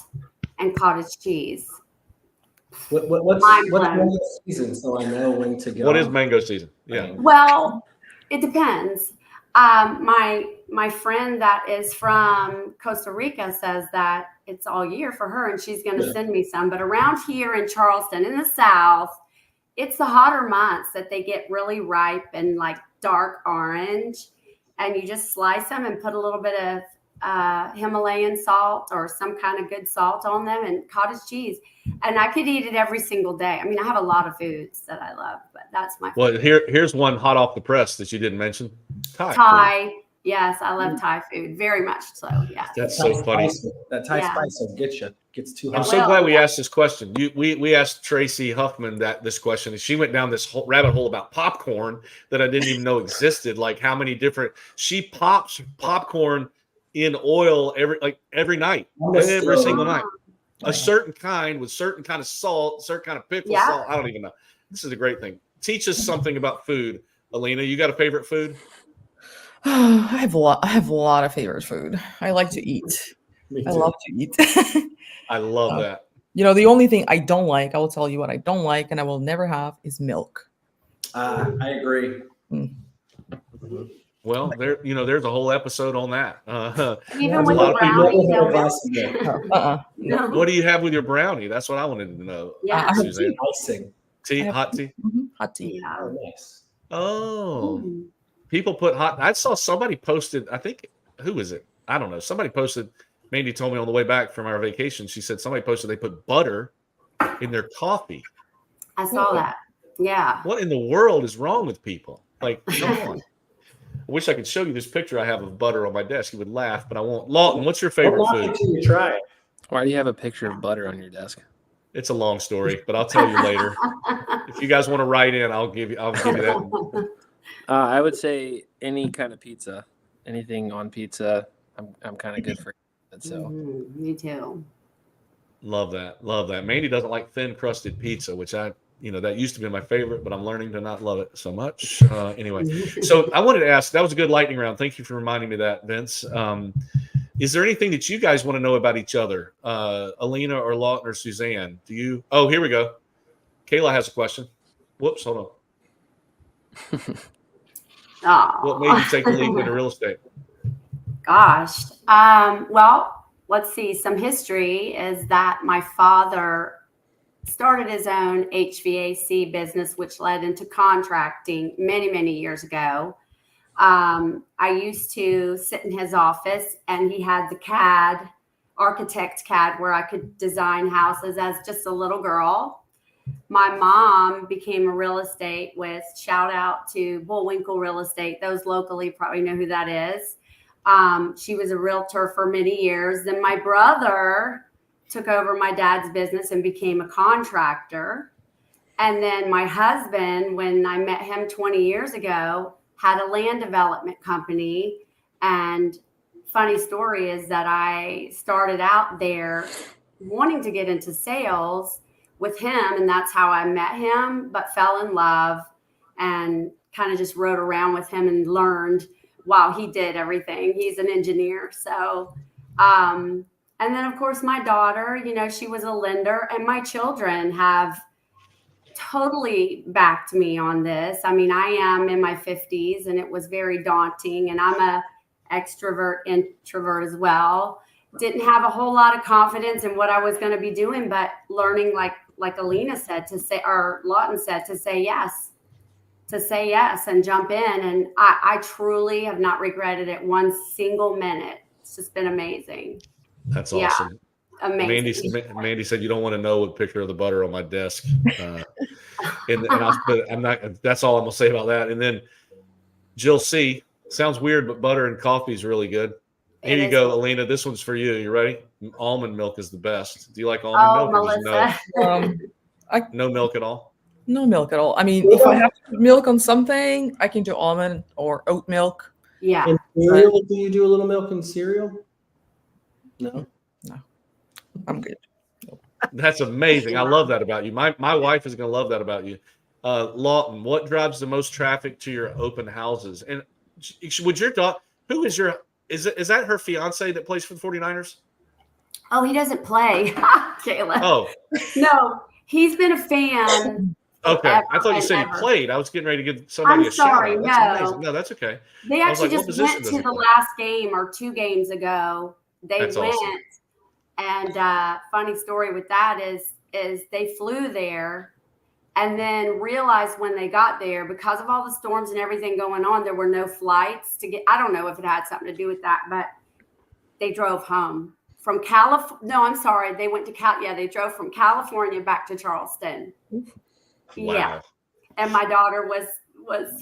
and cottage cheese. What's mango season so I know when to go? What is mango season? Yeah. Well, it depends. My friend that is from Costa Rica says that it's all year for her, and she's going to send me some. But around here in Charleston, in the South, it's the hotter months that they get really ripe and like dark orange, and you just slice them and put a little bit of Himalayan salt or some kind of good salt on them and cottage cheese. And I could eat it every single day. I mean, I have a lot of foods that I love, but that's my favorite. Well, here's one hot off the press that you didn't mention. Thai. Yes, I love Thai food very much. So yeah. That's so funny. That Thai spice will get you. Gets too hot. I'm so glad we asked this question. We asked Tracy Huffman this question, and she went down this whole rabbit hole about popcorn that I didn't even know existed. Like how many different. She pops popcorn in oil every night, every single night. A certain kind with certain kind of salt, certain kind of pickle salt. I don't even know. This is a great thing. Teach us something about food, Alina. You got a favorite food? I have a lot of favorite food. I like to eat. I love to eat. I love that. You know, the only thing I don't like, I will tell you what I don't like, and I will never have, is milk. I agree. Well, there's a whole episode on that. Even with the brownie, no. What do you have with your brownie? That's what I wanted to know. Yeah, Suzanne. Icing. Tea, hot tea. Hot tea. yeah. Oh, nice. Oh, people put hot. I saw somebody posted. I think who was it? I don't know. Somebody posted. Mandy told me on the way back from our vacation. She said somebody posted they put butter in their coffee. I saw that. Yeah. What in the world is wrong with people? Like, come on. I wish I could show you this picture I have of butter on my desk. You would laugh, but I won't. Lawton, what's your favorite food? Until you try it. Why do you have a picture of butter on your desk? It's a long story, but I'll tell you later. If you guys want to write in, I'll give you that. I would say any kind of pizza, anything on pizza. I'm kind of good for it. So Me too. Love that. Mandy doesn't like thin crusted pizza, which that used to be my favorite, but I'm learning to not love it so much. Anyway, so I wanted to ask, that was a good lightning round. Thank you for reminding me of that, Vince. Is there anything that you guys want to know about each other? Alina or Lawton or Suzanne? Oh, here we go. Kayla has a question. Whoops, hold on. What made you take the leap into real estate? Gosh. Well, let's see. Some history is that my father started his own HVAC business, which led into contracting many, many years ago. I used to sit in his office, and he had the architect CAD, where I could design houses as just a little girl. My mom became a real estate with, shout out to Bullwinkle Real Estate. Those locally probably know who that is. She was a realtor for many years. Then my brother took over my dad's business and became a contractor. And then my husband, when I met him 20 years ago, had a land development company. And funny story is that I started out there wanting to get into sales with him, and that's how I met him, but fell in love and kind of just rode around with him and learned while he did everything. He's an engineer. So, and then of course my daughter, she was a lender, and my children have totally backed me on this. I mean, I am in my 50s, and it was very daunting, and I'm a extrovert, introvert as well. Didn't have a whole lot of confidence in what I was going to be doing, but learning, like Alina said, or Lawton said, to say yes and jump in. And I truly have not regretted it one single minute. It's just been amazing. That's awesome. Amazing. Mandy said, you don't want to know a picture of the butter on my desk. I'm not, that's all I'm going to say about that. And then Jill C, sounds weird, but butter and coffee is really good. Here you go, Alina. This one's for you. You ready? Almond milk is the best. Do you like almond milk? Melissa. No milk at all? No milk at all. I mean, if I have to put milk on something, I can do almond or oat milk. Yeah. In cereal, do you do a little milk in cereal? No. I'm good. That's amazing. I love that about you. My wife is going to love that about you. Lawton, what drives the most traffic to your open houses? And would your daughter, who is your, is that her fiance that plays for the 49ers? Oh, he doesn't play. Kayla. Oh. No, he's been a fan. Okay. I thought you said he played. I was getting ready to give somebody a shout out. That's amazing. No, that's okay. They actually just went to the last game or 2 games ago. They went. Awesome. And funny story with that is they flew there and then realized when they got there, because of all the storms and everything going on, there were no flights to get. I don't know if it had something to do with that, but they drove home from California. No, I'm sorry. They went to they drove from California back to Charleston. Wow. Yeah. And my daughter was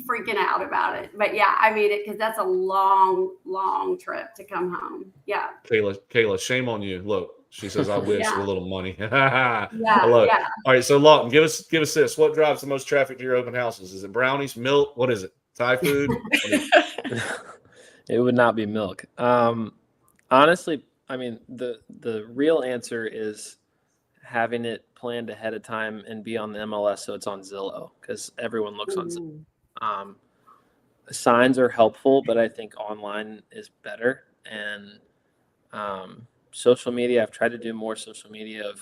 freaking out about it. But yeah, I mean, because that's a long trip to come home. Yeah. Kayla, shame on you. Look, she says, I wish with a little money. Yeah. All right. So Lawton, give us this. What drives the most traffic to your open houses? Is it brownies, milk? What is it? Thai food? It would not be milk. Honestly, I mean, the real answer is having it planned ahead of time and be on the MLS, so it's on Zillow, because everyone looks on Zillow. Signs are helpful, but I think online is better. And social media, I've tried to do more social media of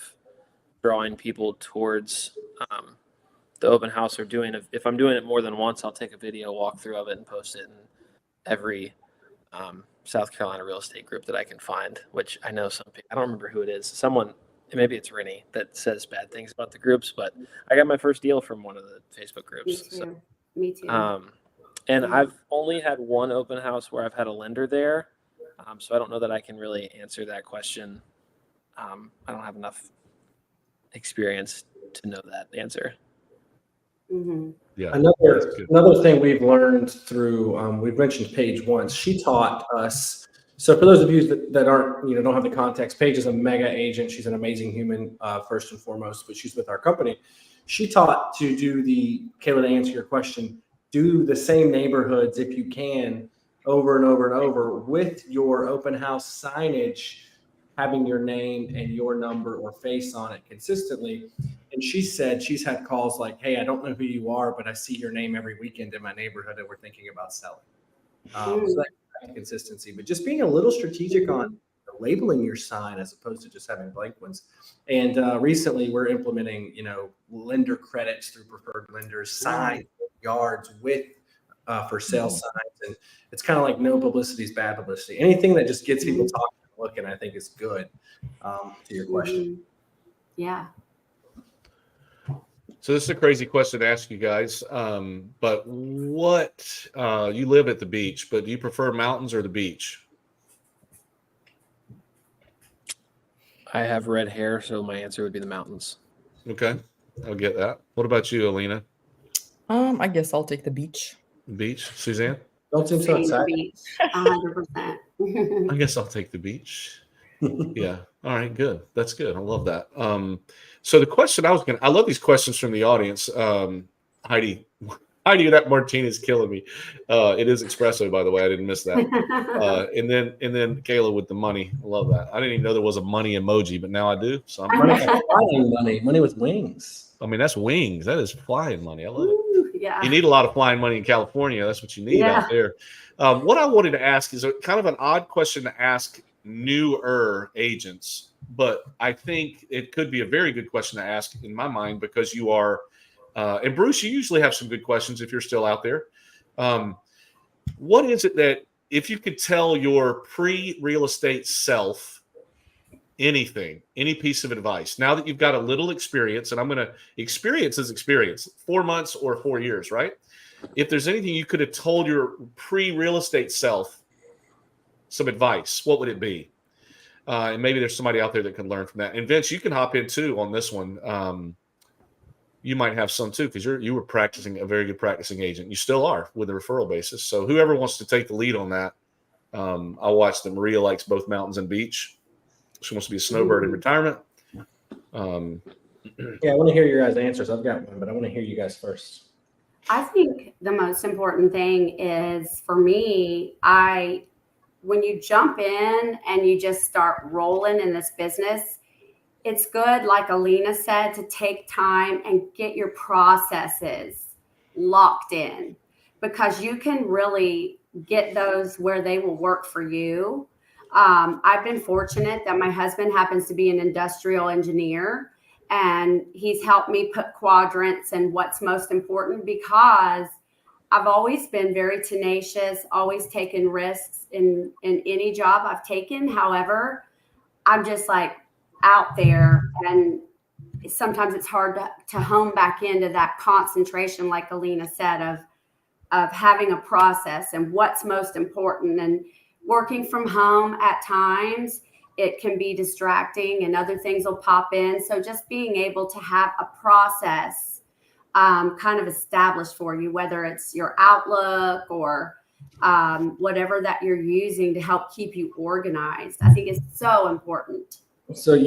drawing people towards the open house, or if I'm doing it more than once, I'll take a video walkthrough of it and post it in every South Carolina real estate group that I can find, which I know I don't remember who it is. Someone, maybe it's Rennie, that says bad things about the groups, but I got my first deal from one of the Facebook groups. Me too. And I've only had one open house where I've had a lender there. So I don't know that I can really answer that question. I don't have enough experience to know that answer. Mm-hmm. Yeah. Another thing we've learned through, we've mentioned Paige once. She taught us. So for those of you that aren't, don't have the context, Paige is a mega agent. She's an amazing human, first and foremost, but she's with our company. She taught to do Kayla, to answer your question, do the same neighborhoods if you can over and over and over with your open house signage, having your name and your number or face on it consistently. And she said she's had calls like, hey, I don't know who you are, but I see your name every weekend in my neighborhood and we're thinking about selling. So that consistency, but just being a little strategic on labeling your sign as opposed to just having blank ones. And recently we're implementing, lender credits through preferred lenders, signs, yards with for sale signs. And it's kind of like no publicity is bad publicity. Anything that just gets people talking and looking, I think is good, to your question. Yeah. So this is a crazy question to ask you guys. But what you live at the beach, but do you prefer mountains or the beach? I have red hair, so my answer would be the mountains. Okay, I'll get that. What about you, Alina? I guess I'll take the beach. Beach, Suzanne? Don't seem so Same excited. beach, 100%. I guess I'll take the beach. Yeah. All right. Good. That's good. I love that. So the question I love these questions from the audience. Heidi, that martini is killing me. It is espresso, by the way. I didn't miss that. And then Kayla with the money. I love that. I didn't even know there was a money emoji, but now I do. So Money with wings. I mean, that's wings. That is flying money. I love it. Ooh, yeah. You need a lot of flying money in California. That's what you need out there. What I wanted to ask is kind of an odd question to ask newer agents, but I think it could be a very good question to ask in my mind because you are, and Bruce, you usually have some good questions if you're still out there. What is it that if you could tell your pre-real estate self anything, any piece of advice, now that you've got a little experience, and I'm going to experience 4 months or 4 years, right? If there's anything you could have told your pre-real estate self, some advice, what would it be? And maybe there's somebody out there that can learn from that. And Vince, you can hop in too on this one. You might have some too, because you were practicing a very good practicing agent. You still are with a referral basis. So whoever wants to take the lead on that, I'll watch them. Maria likes both mountains and beach. She wants to be a snowbird in retirement. Yeah, I want to hear your guys' answers. I've got one, but I want to hear you guys first. I think the most important thing is for me, when you jump in and you just start rolling in this business, it's good, like Alina said, to take time and get your processes locked in, because you can really get those where they will work for you. I've been fortunate that my husband happens to be an industrial engineer, and he's helped me put quadrants and what's most important, because I've always been very tenacious, always taken risks in any job I've taken. However, I'm just like out there, and sometimes it's hard to hone back into that concentration, like Alina said, of having a process and what's most important. And working from home at times, it can be distracting and other things will pop in. So just being able to have a process kind of established for you, whether it's your Outlook or whatever that you're using to help keep you organized, I think is so important. So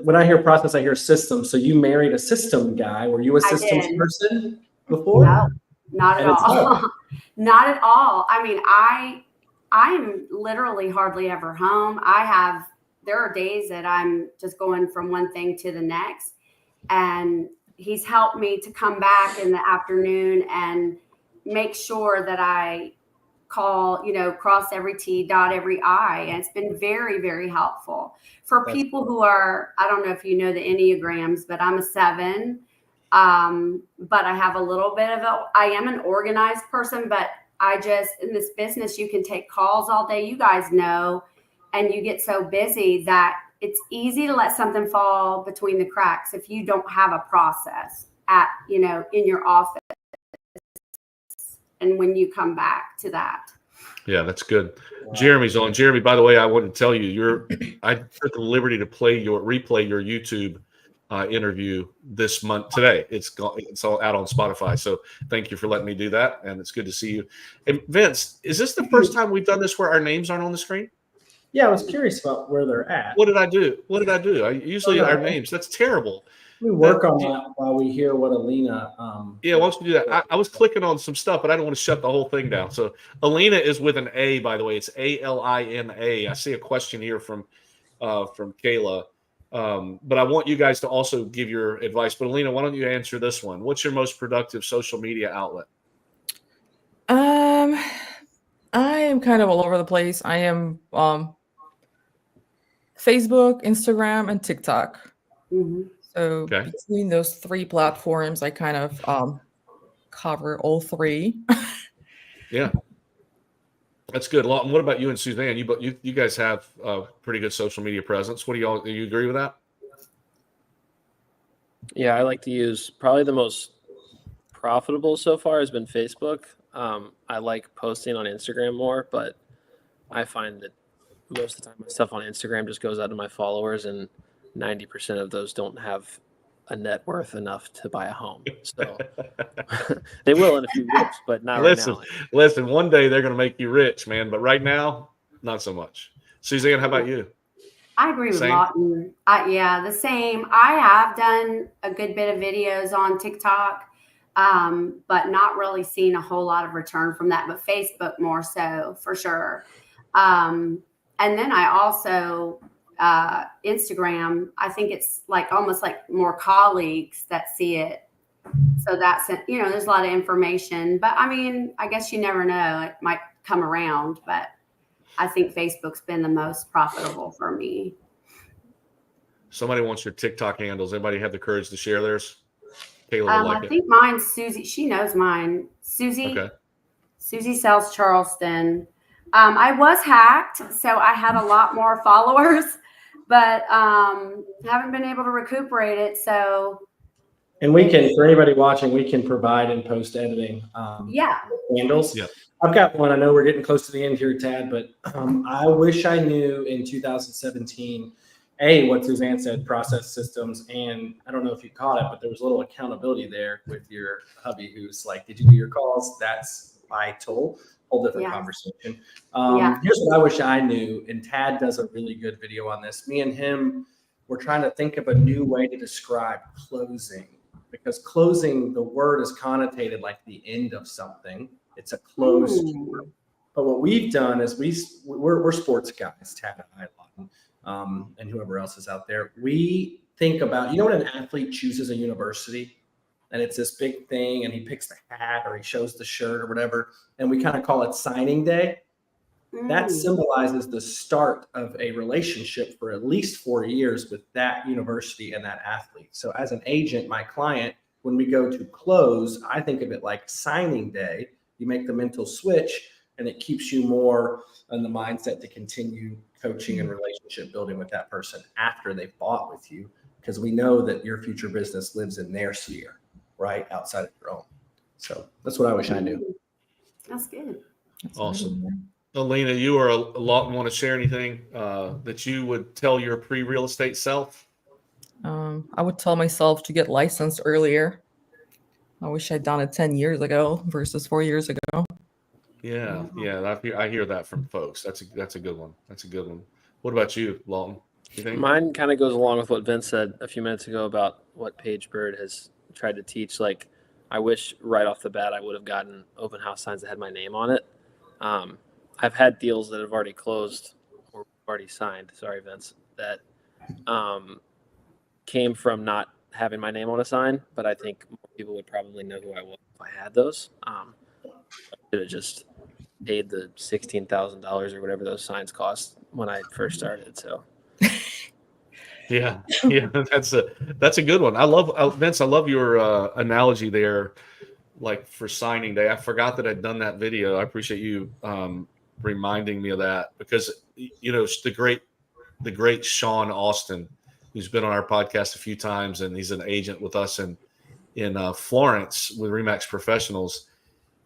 when I hear process, I hear system. So you married a system guy. Were you a systems person before? No, not at all. Not at all. I mean, I am literally hardly ever home. There are days that I'm just going from one thing to the next, and he's helped me to come back in the afternoon and make sure that I cross every T, dot every I. And it's been very, very helpful for people who are, I don't know if you know the Enneagrams, but I'm a 7. But I have a little bit of I am an organized person, but in this business, you can take calls all day, you guys know, and you get so busy that it's easy to let something fall between the cracks if you don't have a process in your office. And when you come back to that. Yeah, that's good. Wow. Jeremy's on. Jeremy, by the way, I wanted to tell you, I took the liberty to replay your YouTube interview this month today. It's all out on Spotify. So thank you for letting me do that. And it's good to see you. And Vince, is this the first time we've done this where our names aren't on the screen? Yeah, I was curious about where they're at. What did I do? Usually our names. That's terrible. We work on that while we hear what Alina. Yeah, why don't you do that? I was clicking on some stuff, but I don't want to shut the whole thing down. So Alina is with an A, by the way. It's ALINA. I see a question here from Kayla, but I want you guys to also give your advice. But Alina, why don't you answer this one? What's your most productive social media outlet? I am kind of all over the place. I am Facebook, Instagram, and TikTok. Mm-hmm. So between those 3 platforms, I kind of cover all 3. Yeah, that's good. What about you and Suzanne? You guys have a pretty good social media presence. Do you agree with that? Yeah, I like to use probably the most profitable so far has been Facebook. I like posting on Instagram more, but I find that most of the time my stuff on Instagram just goes out to my followers, and 90% of those don't have a net worth enough to buy a home. So they will in a few years, but not Listen, right now. listen. One day they're going to make you rich, man. But right now, not so much. Suzanne, how about you? I agree with Same? Lawton. Yeah, the same. I have done a good bit of videos on TikTok, but not really seen a whole lot of return from that. But Facebook more so for sure. And then I also Instagram. I think it's like almost like more colleagues that see it. So that's there's a lot of information. But I mean, I guess you never know. It might come around, but I think Facebook's been the most profitable for me. Somebody wants your TikTok handles. Anybody have the courage to share theirs? Kayla would like I it. think mine's Susie. She knows mine. Susie. Okay. Susie sells Charleston. I was hacked, so I had a lot more followers, but haven't been able to recuperate it. So. And we can, for anybody watching, we can provide in post editing Yeah. handles. Yeah. I've got one. I know we're getting close to the end here, Tad, but I wish I knew in 2017, what Suzanne said, process systems. And I don't know if you caught it, but there was a little accountability there with your hubby who's like, did you do your calls? That's vital. Whole different conversation. Here's what I wish I knew. And Tad does a really good video on this. Me and him, we're trying to think of a new way to describe closing, because closing, the word is connotated like the end of something. It's a closed door. But what we've done is we're sports guys, Tad and I, and whoever else is out there. We think about, when an athlete chooses a university and it's this big thing and he picks the hat or he shows the shirt or whatever, and we kind of call it signing day. That symbolizes the start of a relationship for at least 4 years with that university and that athlete. So as an agent, my client, when we go to close, I think of it like signing day. You make the mental switch and it keeps you more in the mindset to continue coaching and relationship building with that person after they've bought with you, because we know that your future business lives in their sphere, right? Outside of your own. So that's what I wish I knew. That's good. Awesome. Alina, you are a lot. Want to share anything that you would tell your pre-real estate self? I would tell myself to get licensed earlier. I wish I'd done it 10 years ago versus 4 years ago. Yeah. I hear that from folks. That's a good one. That's a good one. What about you, Lawton? You think? Mine kind of goes along with what Vince said a few minutes ago about what Paige Bird has tried to teach. Like, I wish right off the bat I would have gotten open house signs that had my name on it. I've had deals that have already closed or already signed. Sorry, Vince. That came from not having my name on a sign, but I think more people would probably know who I was if I had those. I should have just paid the $16,000 or whatever those signs cost when I first started. So. Yeah, that's a good one. I love Vince. I love your analogy there, like for signing day. I forgot that I'd done that video. I appreciate you reminding me of that, because the great Sean Austin, who's been on our podcast a few times, and he's an agent with us in Florence with Remax Professionals.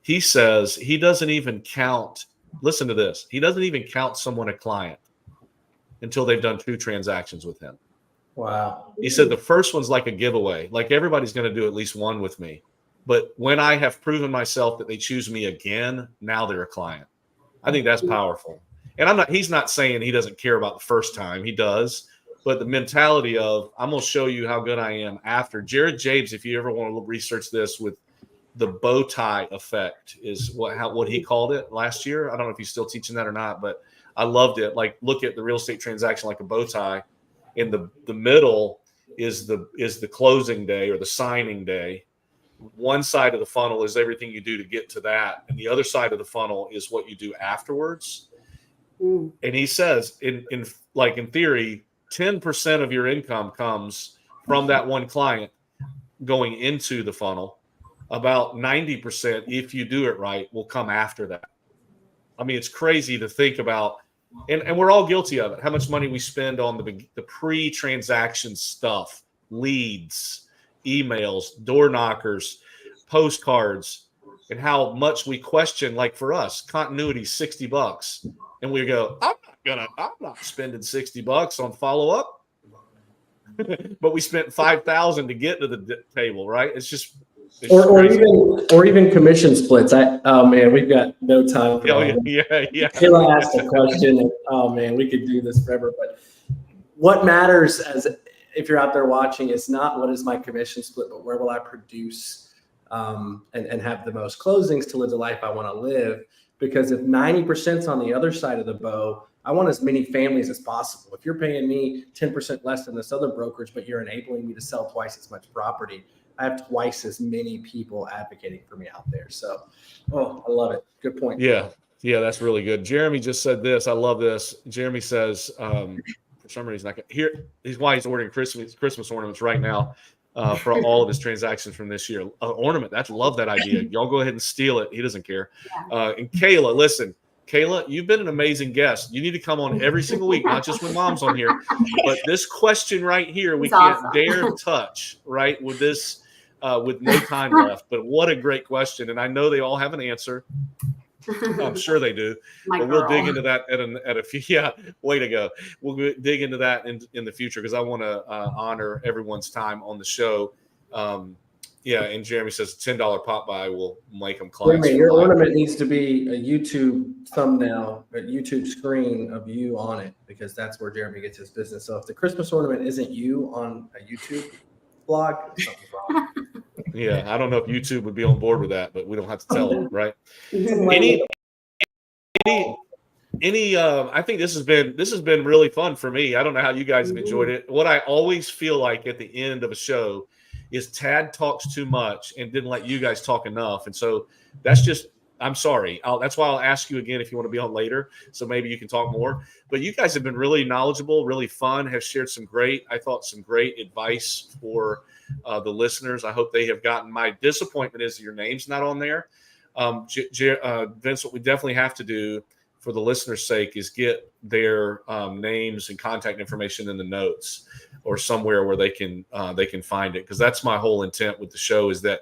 He says he doesn't even count. Listen to this. He doesn't even count someone a client until they've done 2 transactions with him. Wow. He said the first one's like a giveaway. Like, everybody's going to do at least one with me. But when I have proven myself that they choose me again, now they're a client. I think that's powerful. And he's not saying he doesn't care about the first time. He does. But the mentality of, I'm going to show you how good I am after. Jared Jabes, if you ever want to research this, with the bow tie effect, is what he called it last year. I don't know if he's still teaching that or not, but I loved it. Like, look at the real estate transaction like a bow tie. In the middle is the closing day or the signing day. One side of the funnel is everything you do to get to that, and the other side of the funnel is what you do afterwards. And he says, in theory, 10% of your income comes from that one client going into the funnel. About 90%, if you do it right, will come after that. I mean, it's crazy to think about. And we're all guilty of it. How much money we spend on the pre-transaction stuff, leads, emails, door knockers, postcards, and how much we question, like for us, continuity $60. And we go, I'm not spending $60 on follow-up. But we spent $5,000 to get to the table, right? It's just or even commission splits. Oh man, we've got no time for that. Yeah. Kayla asked a question, and oh man, we could do this forever. But what matters, as if you're out there watching, is not what is my commission split, but where will I produce and have the most closings to live the life I want to live. Because if 90% is on the other side of the bow, I want as many families as possible. If you're paying me 10% less than this other brokerage, but you're enabling me to sell twice as much property, I have twice as many people advocating for me out there. So, I love it. Good point. Yeah, that's really good. Jeremy just said this. I love this. Jeremy says, for some reason, I can hear he's why he's ordering Christmas ornaments right now for all of his transactions from this year. Ornament. Love that idea. Y'all go ahead and steal it. He doesn't care. And Kayla, listen. Kayla, you've been an amazing guest. You need to come on every single week, not just when Mom's on here. But this question right here, we can't dare touch, right, with this, with no time left. But what a great question. And I know they all have an answer. I'm sure they do. But we'll dig into that at a few. Yeah, way to go. We'll dig into that in the future because I want to honor everyone's time on the show. Yeah, and Jeremy says $10 pop by will make them clients. Your ornament needs to be a YouTube thumbnail, a YouTube screen of you on it, because that's where Jeremy gets his business. So if the Christmas ornament isn't you on a YouTube blog, something's wrong. Yeah, I don't know if YouTube would be on board with that, but we don't have to tell them, right? I think this has been really fun for me. I don't know how you guys have enjoyed it. What I always feel like at the end of a show is Tad talks too much and didn't let you guys talk enough. And so that's just, I'm sorry. That's why I'll ask you again if you want to be on later. So maybe you can talk more. But you guys have been really knowledgeable, really fun, have shared some great advice for the listeners. I hope they have gotten. My disappointment is your name's not on there. Vince, what we definitely have to do for the listeners' sake is get their names and contact information in the notes or somewhere where they can find it, because that's my whole intent with the show is that,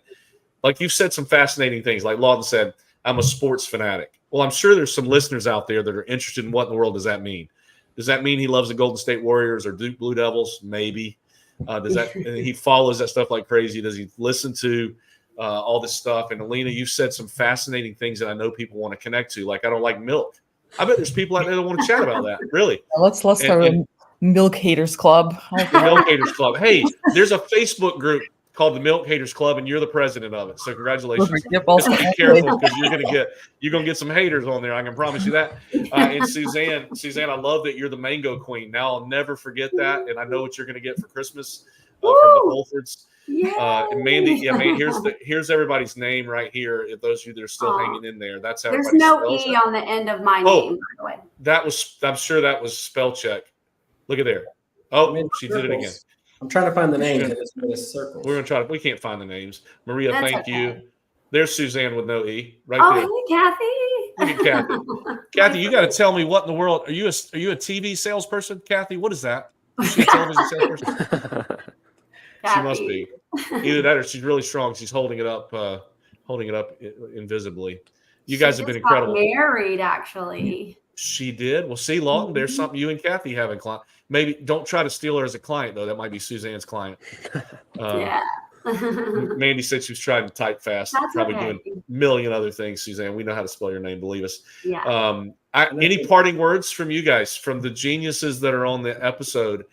like you've said some fascinating things. Like Lawton said, I'm a sports fanatic. Well, I'm sure there's some listeners out there that are interested in what in the world does that mean. Does that mean he loves the Golden State Warriors or Duke Blue Devils? Maybe. Does that he follows that stuff like crazy? Does he listen to all this stuff? And Alina, you've said some fascinating things that I know people want to connect to. Like, I don't like milk. I bet there's people out there that want to chat about that. Really. Let's start a Milk Haters Club. The Milk Haters Club. Hey, there's a Facebook group called the Milk Haters Club, and you're the president of it. So congratulations. Yep, just be careful, because you're gonna get some haters on there. I can promise you that. And Suzanne, I love that you're the mango queen. Now I'll never forget that, and I know what you're gonna get for Christmas from the Holfords. And Mandy, here's everybody's name right here. If those of you that are still hanging in there, that's how. There's no E on the end of my name, by the way. I'm sure that was spell check. Look at there. Oh, she did it again. I'm trying to find the names. It's circles. We're gonna try we can't find the names. Maria, thank you. There's Suzanne with no E right there. Oh, hey, Kathy. Look at Kathy. Kathy, you got to tell me what in the world are you a TV salesperson? Kathy, what is that? Is she a television salesperson? She must be. Either that or she's really strong. She's holding it up invisibly. You guys have been incredible. Married, actually. She did. Well, see, Lawton, there's something you and Kathy have in client. Maybe don't try to steal her as a client, though. That might be Suzanne's client. Yeah. Mandy said she was trying to type fast. That's probably okay. doing a million other things, Suzanne. We know how to spell your name, believe us. Yeah. Any parting words from you guys, from the geniuses that are on the episode?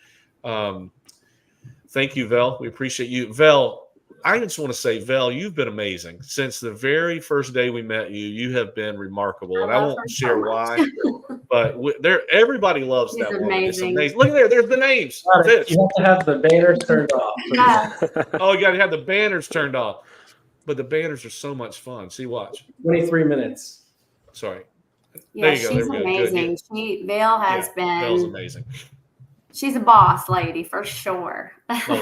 Thank you, Vel. We appreciate you. Vel, I just want to say, Vel, you've been amazing. Since the very first day we met you, you have been remarkable. And I won't share why, but everybody loves that woman. It's amazing. Look at there. There's the names. You have to have the banners turned off. Yeah. Oh, you got to have the banners turned off. But the banners are so much fun. See, watch. 23 minutes. Sorry. Yeah, there you go. she's amazing. Vel has been. Vel's amazing. She's a boss lady for sure.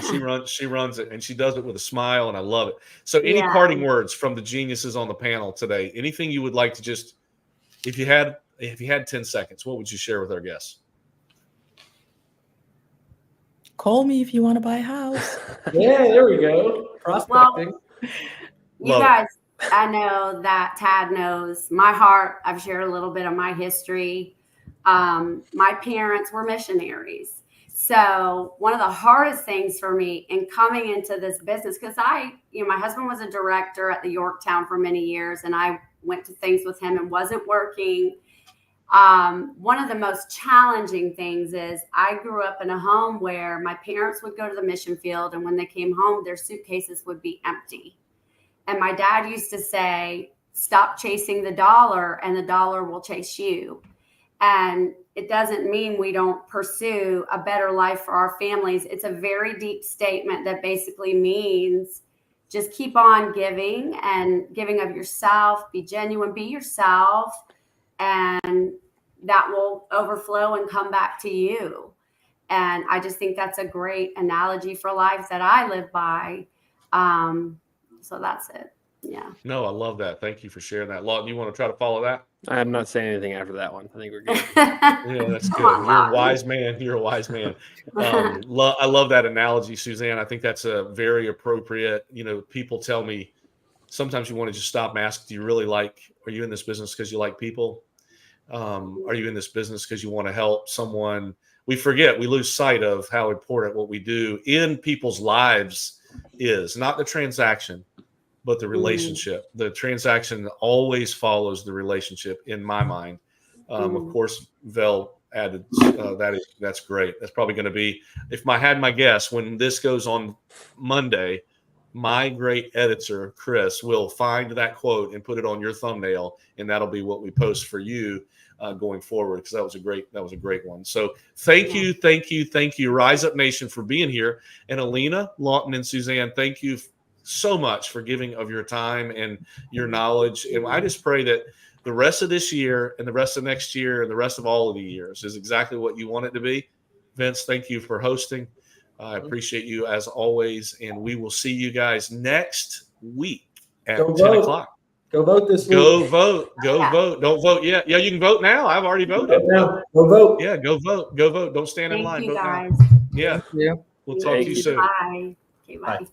She runs it, and she does it with a smile, and I love it. So any parting words from the geniuses on the panel today? Anything you would like to just, if you had 10 seconds, what would you share with our guests? Call me if you want to buy a house. Yeah, there we go. Prospecting. You Love it. guys, I know that Tad knows my heart. I've shared a little bit of my history. My parents were missionaries. So one of the hardest things for me in coming into this business, because my husband was a director at the Yorktown for many years, and I went to things with him and wasn't working. One of the most challenging things is I grew up in a home where my parents would go to the mission field, and when they came home, their suitcases would be empty. And my dad used to say, stop chasing the dollar and the dollar will chase you. And it doesn't mean we don't pursue a better life for our families. It's a very deep statement that basically means just keep on giving and giving of yourself, be genuine, be yourself, and that will overflow and come back to you. And I just think that's a great analogy for life that I live by. So that's it. Yeah. No, I love that. Thank you for sharing that. Lawton, you want to try to follow that? I'm not saying anything after that one. I think we're good. Yeah, that's good. Come on, You're a Lawton. wise man. You're a wise man. I love that analogy, Suzanne. I think that's a very appropriate. People tell me sometimes you want to just stop and ask, do you really are you in this business because you like people? Are you in this business because you want to help someone? We lose sight of how important what we do in people's lives is, not the transaction, but the relationship. The transaction always follows the relationship in my mind. Of course, Vel added that's great. That's probably going to be, if I had my guess, when this goes on Monday, my great editor, Chris, will find that quote and put it on your thumbnail, and that'll be what we post for you going forward, because that was a great one. So thank you, Rise Up Nation, for being here. And Alina, Lawton, and Suzanne, thank you so much for giving of your time and your knowledge. And I just pray that the rest of this year and the rest of next year and the rest of all of the years is exactly what you want it to be. Vince, thank you for hosting. I appreciate you as always. And we will see you guys next week at 10 o'clock. Go vote this week. Go vote. Vote. Don't vote yet. Yeah, you can vote now. I've already voted. Go vote. Yeah, go vote. Go vote. Don't stand in line. Thank you, Vote now. guys. Yeah. Yeah. We'll talk to you soon. Bye. Okay, bye. Bye.